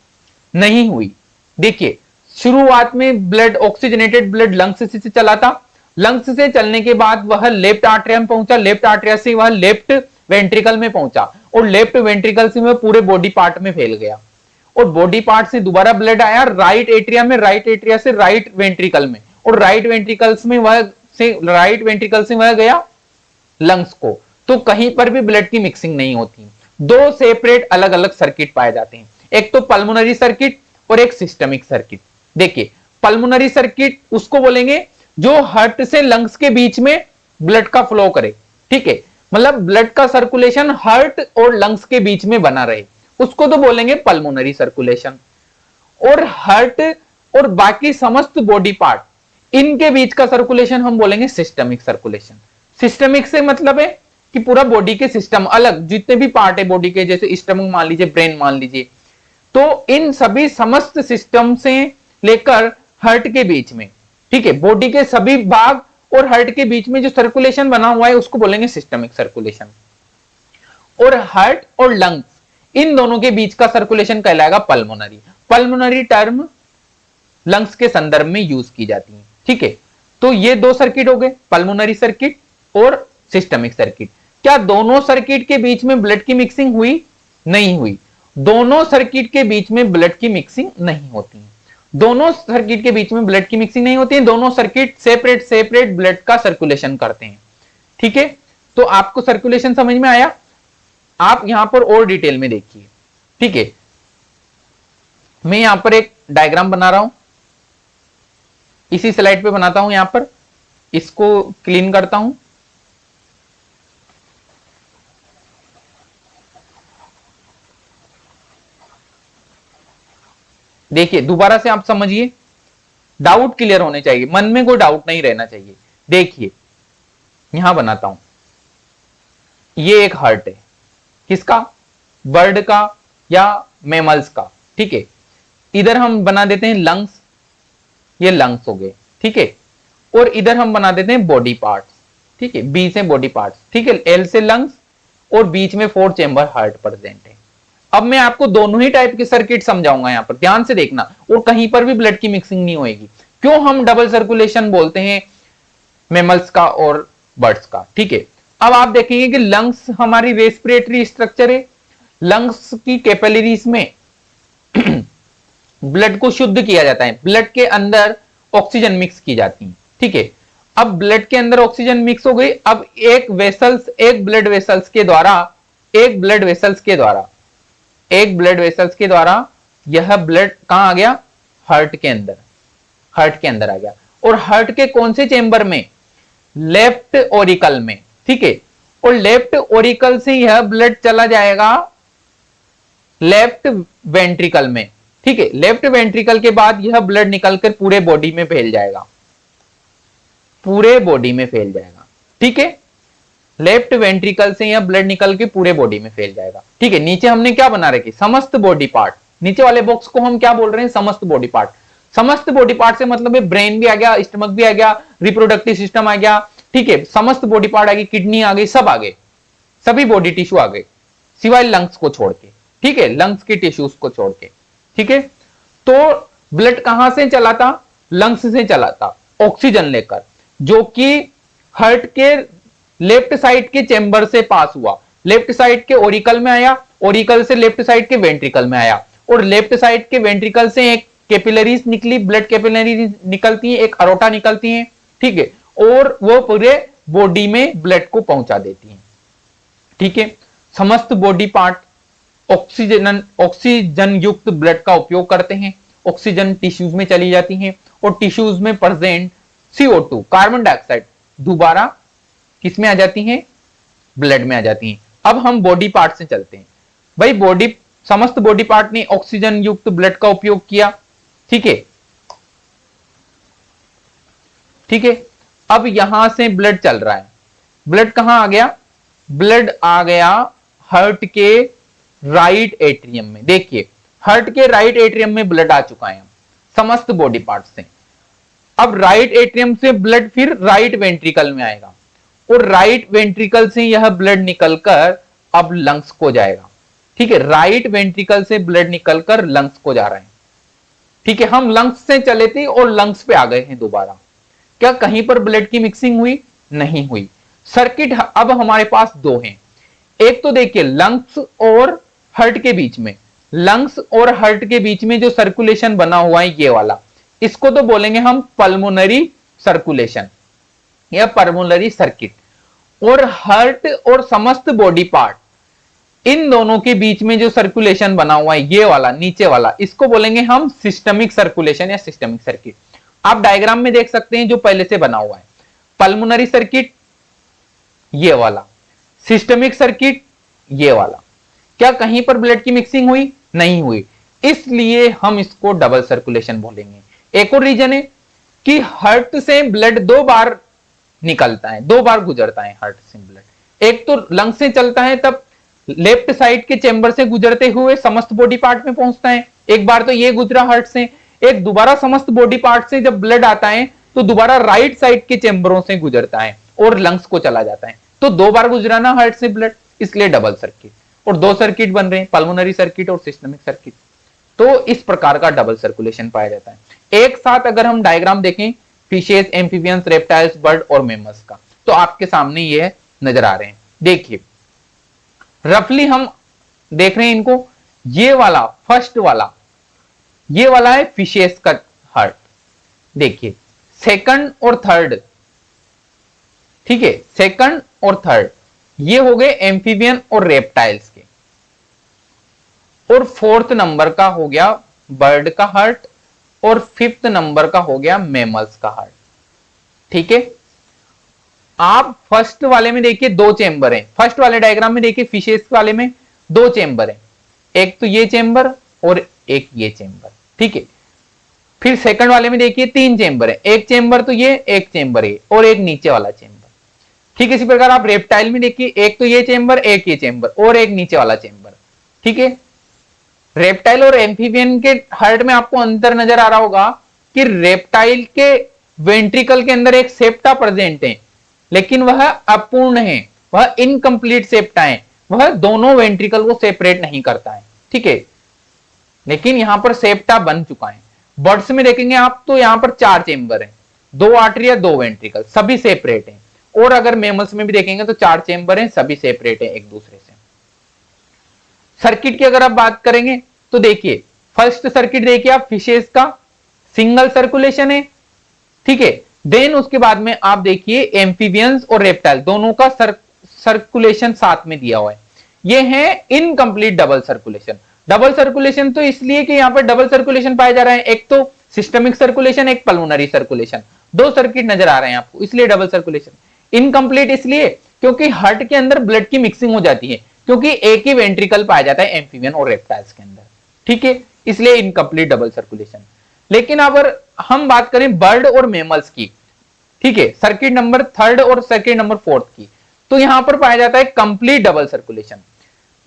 नहीं हुई। देखिए शुरुआत में ब्लड, ऑक्सीजनेटेड ब्लड लंग्स से चला था, लंग्स से चलने के बाद वह लेफ्ट आर्टरिया में पहुंचा, लेफ्ट आर्टरिया से वह लेफ्ट वेंट्रिकल में पहुंचा, और लेफ्ट वेंट्रिकल से वह पूरे बॉडी पार्ट में फैल गया, और बॉडी पार्ट से दोबारा ब्लड आया राइट एट्रिया में, राइट एट्रिया से राइट वेंट्रिकल में, और राइट वेंट्रिकल्स में वह से राइट वेंट्रिकल से वह गया लंग्स को। तो कहीं पर भी ब्लड की मिक्सिंग नहीं होती। 2 सेपरेट अलग अलग सर्किट पाए जाते हैं, एक तो पल्मोनरी सर्किट और एक सिस्टमिक सर्किट। देखिए पल्मोनरी सर्किट उसको बोलेंगे जो हार्ट से लंग्स के बीच में ब्लड का फ्लो करे, ठीक है, मतलब ब्लड का सर्कुलेशन हार्ट और लंग्स के बीच में बना रहे, उसको तो बोलेंगे पल्मोनरी सर्कुलेशन। और हार्ट और बाकी समस्त बॉडी पार्ट इनके बीच का सर्कुलेशन हम बोलेंगे सिस्टमिक सर्कुलेशन। सिस्टमिक से मतलब है कि पूरा बॉडी के सिस्टम अलग जितने भी पार्ट है बॉडी के, जैसे स्टमक मान लीजिए, ब्रेन मान लीजिए, तो इन सभी समस्त सिस्टम से लेकर हार्ट के बीच में, ठीक है, बॉडी के सभी भाग और हार्ट के बीच में जो सर्कुलेशन बना हुआ है उसको बोलेंगे सिस्टमिक सर्कुलेशन। और हार्ट और लंग्स इन दोनों के बीच का सर्कुलेशन कहलाएगा पल्मोनरी। पल्मोनरी टर्म लंग्स के संदर्भ में यूज की जाती है, ठीक है। तो ये 2 सर्किट हो गए, पल्मोनरी सर्किट और सिस्टमिक सर्किट। क्या दोनों सर्किट के बीच में ब्लड की मिक्सिंग हुई? नहीं हुई। दोनों सर्किट के बीच में ब्लड की मिक्सिंग नहीं होती है, दोनों सर्किट के बीच में ब्लड की मिक्सिंग नहीं होती है, दोनों सर्किट सेपरेट सेपरेट ब्लड का सर्कुलेशन करते हैं, ठीक है। तो आपको सर्कुलेशन समझ में आया? आप यहां पर और डिटेल में देखिए, ठीक है। मैं यहां पर एक डायग्राम बना रहा हूं, इसी स्लाइड पे बनाता हूं, यहां पर इसको क्लीन करता हूं। देखिए दोबारा से आप समझिए, डाउट क्लियर होने चाहिए, मन में कोई डाउट नहीं रहना चाहिए। देखिए यहां बनाता हूं, ये एक हार्ट है, किसका? बर्ड का या मैमल्स का, ठीक है। इधर हम बना देते हैं लंग्स, ये लंग्स हो गए, ठीक है। और इधर हम बना देते हैं बॉडी पार्ट्स, ठीक है, बी से बॉडी पार्ट्स, ठीक है, एल से लंग्स, और बीच में 4 चेंबर हार्ट प्रेजेंट है। अब मैं आपको दोनों ही टाइप के सर्किट समझाऊंगा, यहां पर ध्यान से देखना, और कहीं पर भी ब्लड की मिक्सिंग नहीं होगी। क्यों हम डबल सर्कुलेशन बोलते हैं मेमल्स का और बर्ड्स का, ठीक है। अब आप देखेंगे कि लंग्स हमारी रेस्पिरेटरी स्ट्रक्चर है, लंग्स की कैपिलरीज में ब्लड को शुद्ध किया जाता है, ब्लड के अंदर ऑक्सीजन मिक्स की जाती है, ठीक है। अब ब्लड के अंदर ऑक्सीजन मिक्स हो गई, अब एक ब्लड वेसल्स के द्वारा यह ब्लड कहां आ गया, हार्ट के अंदर आ गया, और हार्ट के कौन से चेंबर में, लेफ्ट ओरिकल में, ठीक है। और लेफ्ट ओरिकल से यह ब्लड चला जाएगा लेफ्ट वेंट्रिकल में, ठीक है। लेफ्ट वेंट्रिकल के बाद यह ब्लड निकलकर पूरे बॉडी में फैल जाएगा, ठीक है। लेफ्ट वेंट्रिकल से यह ब्लड निकल के पूरे बॉडी में फैल जाएगा, ठीक है। नीचे हमने क्या बना रखी, समस्त बॉडी पार्ट, नीचे वाले बॉक्स को हम क्या बोल रहे हैं, समस्त बॉडी पार्ट। समस्त बॉडी पार्ट से मतलब है ब्रेन भी आ गया, स्टमक भी आ गया, रिप्रोडक्टिव सिस्टम आ गया, ठीक है। समस्त बॉडी पार्ट आ गई, किडनी आ गई, सब आ गए, सभी बॉडी टिश्यू आ गए, सिवाय लंग्स को छोड़ के, ठीक है, लंग्स के टिश्यूज को छोड़ के, ठीक है। तो ब्लड कहां से चला था, लंग्स से चला था, ऑक्सीजन लेकर, जो कि हार्ट के लेफ्ट साइड के चेंबर से पास हुआ, लेफ्ट साइड के ओरिकल में आया, ओरिकल से लेफ्ट साइड के वेंट्रिकल में आया, और लेफ्ट साइड के वेंट्रिकल से एक कैपिलरीज निकली, ब्लड कैपिलरीज निकलती है, एक अरोटा निकलती है, ठीक है, और वो पूरे बॉडी में ब्लड को पहुंचा देती है, ठीक है। समस्त बॉडी पार्ट ऑक्सीजन युक्त ब्लड का उपयोग करते हैं, ऑक्सीजन टिश्यूज में चली जाती है, और टिश्यूज में प्रेजेंट CO2 कार्बन डाइऑक्साइड दोबारा किसमें आ जाती हैं, ब्लड में आ जाती हैं। अब हम बॉडी पार्ट से चलते हैं। भाई समस्त बॉडी पार्ट ने ऑक्सीजन युक्त ब्लड का उपयोग किया, ठीक है, ठीक है। अब यहां से ब्लड चल रहा है, ब्लड कहां आ गया, ब्लड आ गया हार्ट के राइट एट्रियम में। देखिए हार्ट के राइट एट्रियम में ब्लड आ चुका है समस्त बॉडी पार्ट से। अब राइट एट्रियम से ब्लड फिर राइट वेंट्रिकल में आएगा, और राइट वेंट्रिकल से यह ब्लड निकलकर अब लंग्स को जाएगा, ठीक है। राइट वेंट्रिकल से ब्लड निकलकर लंग्स को जा रहा है, ठीक है। हम लंग्स से चले थे और लंग्स पे आ गए हैं दोबारा। क्या कहीं पर ब्लड की मिक्सिंग हुई, नहीं हुई। सर्किट अब हमारे पास दो हैं, एक तो देखिए लंग्स और हार्ट के बीच में, लंग्स और हार्ट के बीच में जो सर्कुलेशन बना हुआ है ये वाला, इसको तो बोलेंगे हम पल्मोनरी सर्कुलेशन या पल्मोनरी सर्किट। और हार्ट और समस्त बॉडी पार्ट, इन दोनों के बीच में जो सर्कुलेशन बना हुआ है ये वाला नीचे वाला, इसको बोलेंगे हम सिस्टमिक सर्कुलेशन या सिस्टमिक सर्किट। आप डायग्राम में देख सकते हैं जो पहले से बना हुआ है, पल्मोनरी सर्किट ये वाला, सिस्टमिक सर्किट ये वाला। क्या कहीं पर ब्लड की मिक्सिंग हुई, नहीं हुई, इसलिए हम इसको डबल सर्कुलेशन बोलेंगे। एक और रीजन है कि हार्ट से ब्लड दो बार निकलता है, दो बार गुजरता है हार्ट से ब्लड। एक तो लंग से चलता है, तब लेफ्ट साइड के चेंबर से गुजरते हुए समस्त बॉडी पार्ट में पहुंचता है, एक बार तो ये गुजरा हार्ट से, एक दोबारा समस्त बॉडी पार्ट से जब ब्लड आता है तो दोबारा राइट साइड के चेंबरों से गुजरता है और लंग्स को चला जाता है। तो दो बार गुजरा ना हार्ट से ब्लड, इसलिए डबल सर्किट। और दो सर्किट बन रहे हैं, पल्मोनरी सर्किट और सिस्टमिक सर्किट। तो इस प्रकार का डबल सर्कुलेशन पाया जाता है। एक साथ अगर हम डायग्राम देखें फिशेस, एम्फीबियंस, रेप्टाइल्स, बर्ड और मेमल्स का, तो आपके सामने ये नजर आ रहे हैं। देखिए रफली हम देख रहे हैं इनको, ये वाला फर्स्ट वाला, ये वाला है फिशेस का हार्ट। देखिए सेकंड और थर्ड, ठीक है, सेकंड और थर्ड ये हो गए एम्फीबियन और रेप्टाइल्स के, और फोर्थ नंबर का हो गया बर्ड का हार्ट, और फिफ्थ नंबर का हो गया मेमल्स का हार्ट, ठीक है। आप फर्स्ट वाले में देखिए दो चेंबर हैं, फर्स्ट वाले डायग्राम में देखिए फिशेस वाले में दो चेंबर हैं, एक तो ये चेंबर और एक ये चेंबर, ठीक है। फिर सेकंड वाले में देखिए तीन चेंबर है, एक चेंबर तो ये, एक चेंबर है, और एक नीचे वाला चेंबर, ठीक है। इसी प्रकार आप रेप्टाइल में देखिए एक तो ये चेंबर, एक ये चेंबर, और एक नीचे वाला चेंबर, ठीक है। रेप्टाइल और एम्फीबियन के हार्ट में आपको अंतर नजर आ रहा होगा कि रेप्टाइल के वेंट्रिकल के अंदर एक सेप्टा प्रेजेंट है, लेकिन वह अपूर्ण है, वह इनकम्प्लीट सेप्टा है, वह दोनों वेंट्रिकल को सेपरेट नहीं करता है, ठीक है, लेकिन यहां पर सेप्टा बन चुका है। बर्ड्स में देखेंगे आप तो यहां पर 4 चेंबर है, 2 आर्टरी या 2 वेंट्रिकल, सभी सेपरेट हैं। और अगर मेमल्स में भी देखेंगे तो 4 चेंबर हैं, सभी सेपरेट है एक दूसरे से। सर्किट की अगर आप बात करेंगे तो देखिए फर्स्ट सर्किट देखिए आप, फिशेस का सिंगल सर्कुलेशन है, ठीक है। देन उसके बाद में आप देखिए एम्फीबियंस और रेप्टाइल दोनों का सर्कुलेशन साथ में दिया हुआ है। ये है incomplete double circulation. Double circulation तो इसलिए कि यहां पर डबल सर्कुलेशन पाया जा रहा है, एक तो सिस्टमिक सर्कुलेशन, एक पल्मोनरी सर्कुलेशन, 2 सर्किट नजर आ रहे हैं आपको, इसलिए डबल सर्कुलेशन। इनकम्प्लीट इसलिए क्योंकि हार्ट के अंदर ब्लड की मिक्सिंग हो जाती है, क्योंकि एक ही वेंट्रिकल पाया जाता है एम्फीबियन और रेप्टाइल्स के अंदर, ठीक है, इसलिए इनकम्प्लीट डबल सर्कुलेशन। लेकिन अगर हम बात करें बर्ड और मेमल्स की, ठीक है, सर्किट नंबर 3 और सर्किट नंबर 4 की, तो यहां पर पाया जाता है complete double circulation.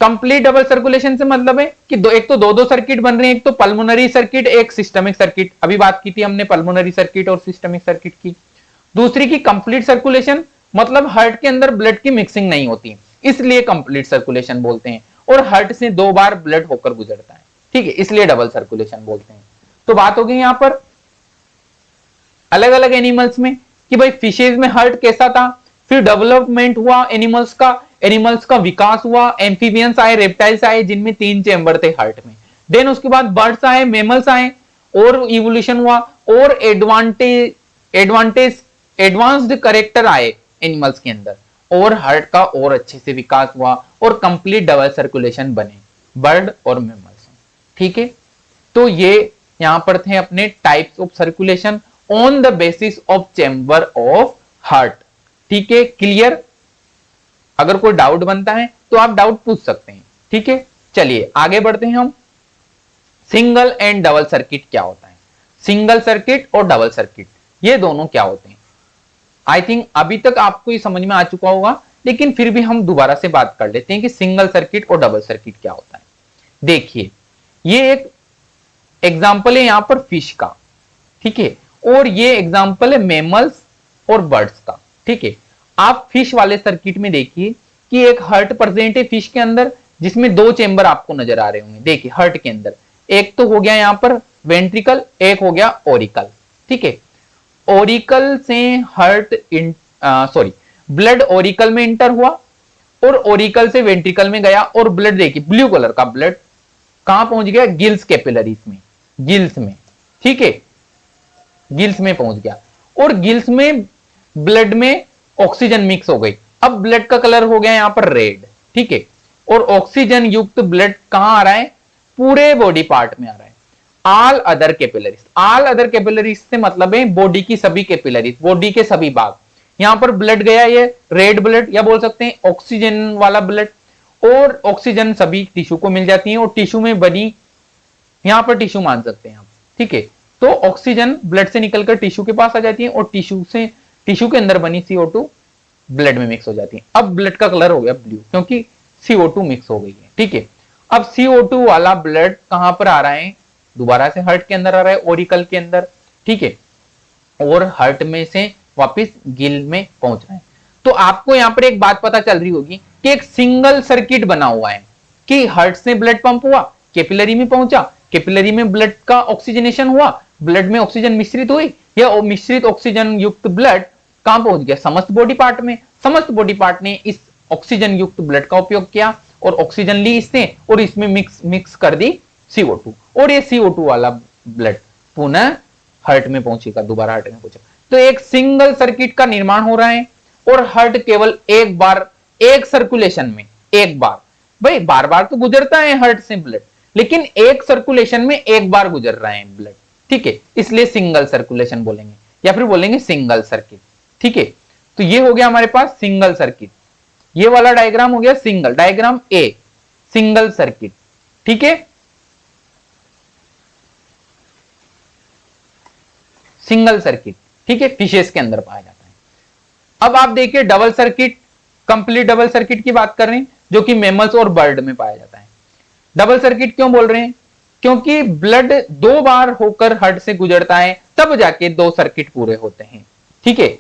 Complete double circulation से मतलब है कि एक तो दो सर्किट बन रहे हैं, एक तो पल्मोनरी सर्किट, एक सिस्टमिक सर्किट, अभी बात की थी हमने पल्मोनरी सर्किट और सिस्टमिक सर्किट की। दूसरी की कंप्लीट सर्कुलेशन, मतलब हार्ट के अंदर ब्लड की मिक्सिंग नहीं होती, इसलिए कंप्लीट सर्कुलेशन बोलते हैं, और हार्ट से 2 बार ब्लड होकर गुजरता है, ठीक है, इसलिए डबल सर्कुलेशन बोलते हैं। तो बात होगी यहां पर अलग अलग एनिमल्स में कि भाई फिशेज में हार्ट कैसा था, फिर डेवलपमेंट हुआ एनिमल्स का विकास हुआ, एम्फीबियंस आए, रेप्टाइल्स आए जिनमें 3 चेंबर थे हार्ट में। देन उसके बाद बर्ड्स आए, मेमल्स आए, और इवोल्यूशन हुआ, और एडवांस्ड करेक्टर आए एनिमल्स के अंदर, और हार्ट का और अच्छे से विकास हुआ, और कंप्लीट डबल सर्कुलेशन बने बर्ड और मेमल्स, ठीक है। तो ये यहां पर थे अपने types of circulation on the basis of chamber of heart, ठीक है, क्लियर। अगर कोई डाउट बनता है तो आप डाउट पूछ सकते हैं, ठीक है। चलिए आगे बढ़ते हैं हम। सिंगल एंड डबल सर्किट क्या होता है, सिंगल सर्किट और डबल सर्किट ये दोनों क्या होते हैं। आई थिंक अभी तक आपको ये समझ में आ चुका होगा, लेकिन फिर भी हम दोबारा से बात कर लेते हैं कि सिंगल सर्किट और डबल सर्किट क्या होता है। देखिए ये एक एग्जाम्पल है यहां पर फिश का, ठीक है, और ये एग्जाम्पल है मेमल्स और बर्ड्स का, ठीक है। आप फिश वाले सर्किट में देखिए कि एक हार्ट प्रेजेंट है फिश के अंदर, जिसमें 2 चेंबर आपको नजर आ रहे होंगे। देखिए हार्ट के अंदर एक तो हो गया यहां पर वेंट्रिकल, एक हो गया ओरिकल, ठीक है। ओरिकल से हार्ट ब्लड ओरिकल में इंटर हुआ, और ओरिकल से वेंट्रिकल में गया, और ब्लड देखिए ब्लू कलर का ब्लड कहां पहुंच गया, गिल्स कैपिलरीज में, गिल्स में, ठीक है, गिल्स में पहुंच गया, और गिल्स में ब्लड में ऑक्सीजन मिक्स हो गई। अब ब्लड का कलर हो गया यहां पर रेड, ठीक है, और ऑक्सीजन युक्त ब्लड कहां आ रहा है, पूरे बॉडी पार्ट में आ रहा है। ऑल अदर कैपिलरीज से मतलब है बॉडी की सभी कैपिलरीज, बॉडी के सभी भाग, यहां पर ब्लड गया, ये रेड ब्लड या बोल सकते हैं ऑक्सीजन वाला ब्लड, और ऑक्सीजन सभी टिश्यू को मिल जाती है, और टिश्यू में बनी, यहां पर टिश्यू मान सकते हैं आप, ठीक है। तो ऑक्सीजन ब्लड से निकलकर टिश्यू के पास आ जाती है, और टिश्यू के अंदर बनी CO2 ब्लड में मिक्स हो जाती है। अब ब्लड का कलर हो गया ब्लू, क्योंकि CO2 मिक्स हो गई है, ठीक है। अब CO2 वाला ब्लड कहां पर आ रहा है, दोबारा से हार्ट के अंदर आ रहा है, ओरिकल के अंदर, ठीक है, और हार्ट में से वापस गिल में पहुंच रहा है। तो आपको यहां पर एक बात पता चल रही होगी कि एक सिंगल सर्किट बना हुआ है कि हार्ट से ब्लड पंप हुआ, कैपिलरी में पहुंचा, कैपिलरी में ब्लड का ऑक्सीजनेशन हुआ, ब्लड में ऑक्सीजन मिश्रित हुई, यह मिश्रित ऑक्सीजन युक्त ब्लड कहां पहुंच गया, समस्त बॉडी पार्ट में। समस्त बॉडी पार्ट ने इस ऑक्सीजन युक्त ब्लड का उपयोग किया, और ऑक्सीजन ली इससे, और इसमें मिक्स कर दी CO2, और ये CO2 वाला ब्लड पुनः हार्ट में पहुंचेगा, दोबारा हार्ट में पहुंचेगा। तो एक सिंगल सर्किट का निर्माण हो रहा है, और हार्ट केवल एक बार, एक सर्कुलेशन में एक बार, भाई बार बार तो गुजरता है हार्ट से ब्लड, लेकिन एक सर्कुलेशन में एक बार गुजर रहा है ब्लड, ठीक है, इसलिए सिंगल सर्कुलेशन बोलेंगे, या फिर बोलेंगे सिंगल सर्किट, ठीक है। तो ये हो गया हमारे पास सिंगल सर्किट, ये वाला डायग्राम हो गया single, diagram a single circuit, ठीक है, सिंगल सर्किट, ठीक है, फिशेस के अंदर पाया जाता है। अब आप देखिए double circuit, complete double circuit की बात कर रहे हैं, जो कि मेमल्स और बर्ड में पाया जाता है। डबल सर्किट क्यों बोल रहे हैं, क्योंकि ब्लड 2 बार होकर हार्ट से गुजरता है, तब जाके 2 सर्किट पूरे होते हैं, ठीक है।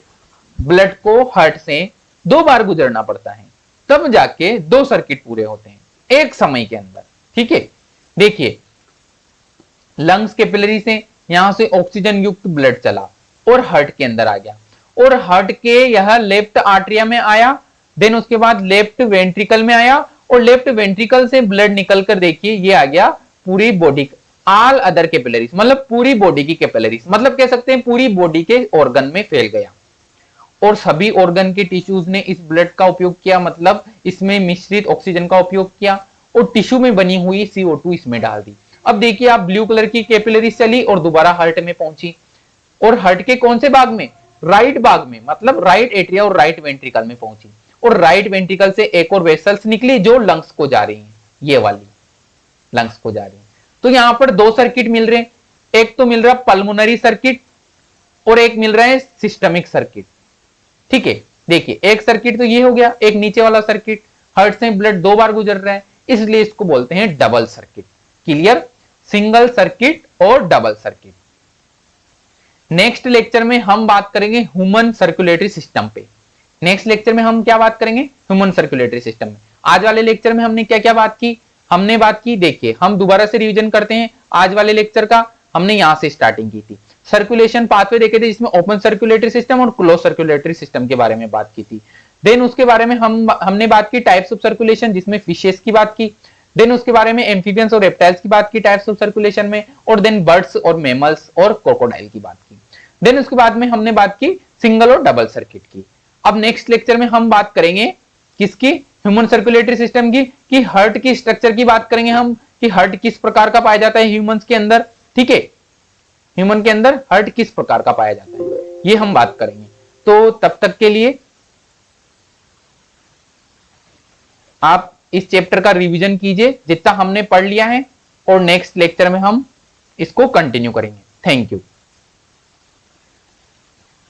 ब्लड को हार्ट से 2 बार गुजरना पड़ता है, तब जाके 2 सर्किट पूरे होते हैं एक समय के अंदर, ठीक है। देखिए लंग्स कैपिलरी से यहां से ऑक्सीजन युक्त ब्लड चला और हार्ट के अंदर आ गया, और हार्ट के यह लेफ्ट आर्टरिया में आया, देन उसके बाद लेफ्ट वेंट्रिकल में आया, और लेफ्ट वेंट्रिकल से ब्लड निकलकर देखिए ये आ गया पूरी बॉडी, ऑल अदर कैपिलरीज, मतलब पूरी बॉडी की कैपिलरीज, मतलब कह सकते हैं पूरी बॉडी के ऑर्गन में फैल गया, और सभी ऑर्गन के टिश्यूज ने इस ब्लड का उपयोग किया, मतलब इसमें मिश्रित ऑक्सीजन का उपयोग किया, और टिश्यू में बनी हुई CO2 इसमें डाल दी। अब देखिए आप ब्लू कलर की कैपिलरीज चली और दोबारा हार्ट में पहुंची, और हार्ट के कौन से भाग में, राइट भाग में, मतलब राइट एट्रिया और राइट वेंट्रिकल में पहुंची, और राइट वेंट्रिकल से एक और वेसल्स निकली जो लंग्स को जा रही हैं, ये वाली लंग्स को जा रही है। तो यहां पर दो सर्किट मिल रहे हैं, एक तो मिल रहा पल्मोनरी सर्किट और एक मिल रहा है सिस्टमिक सर्किट। ठीक है, देखिए एक सर्किट तो ये हो गया, एक नीचे वाला सर्किट, हार्ट से ब्लड दो बार गुजर रहा है, इसलिए इसको बोलते हैं double circuit. Clear, single circuit और डबल सर्किट। नेक्स्ट लेक्चर में हम बात करेंगे ह्यूमन सर्कुलेटरी सिस्टम पे। नेक्स्ट लेक्चर में हम क्या बात करेंगे, ह्यूमन सर्कुलेटरी सिस्टम में। आज वाले लेक्चर में हमने क्या क्या बात की, हमने बात की, देखिए हम दोबारा से रिवीजन करते हैं। आज वाले लेक्चर का हमने यहां से स्टार्टिंग की थी, सर्कुलेशन पाथवे देखे थे जिसमें ओपन सर्कुलेटरी सिस्टम और क्लोज सर्कुलेटरी सिस्टम के बारे में बात की थी। देन उसके बारे में हमने बात की टाइप्स ऑफ सर्कुलेशन, जिसमें फिशेस की बात की। देन उसके बारे में एम्फीबियंस और रेप्टाइल्स की बात की टाइप्स ऑफ सर्कुलेशन में, और देन बर्ड्स और मैमल्स और क्रोकोडाइल की बात की। देन उसके बाद में हमने बात की सिंगल और डबल सर्किट की। अब नेक्स्ट लेक्चर में हम बात करेंगे किसकी, ह्यूमन सर्कुलेटरी सिस्टम की, कि हार्ट की स्ट्रक्चर की बात करेंगे हम, कि हार्ट किस प्रकार का पाया जाता है ह्यूमंस के अंदर। ठीक है, ह्यूमन के अंदर हार्ट किस प्रकार का पाया जाता है, ये हम बात करेंगे। तो तब तक के लिए आप इस चैप्टर का रिवीजन कीजिए जितना हमने पढ़ लिया है, और नेक्स्ट लेक्चर में हम इसको कंटिन्यू करेंगे। Thank you.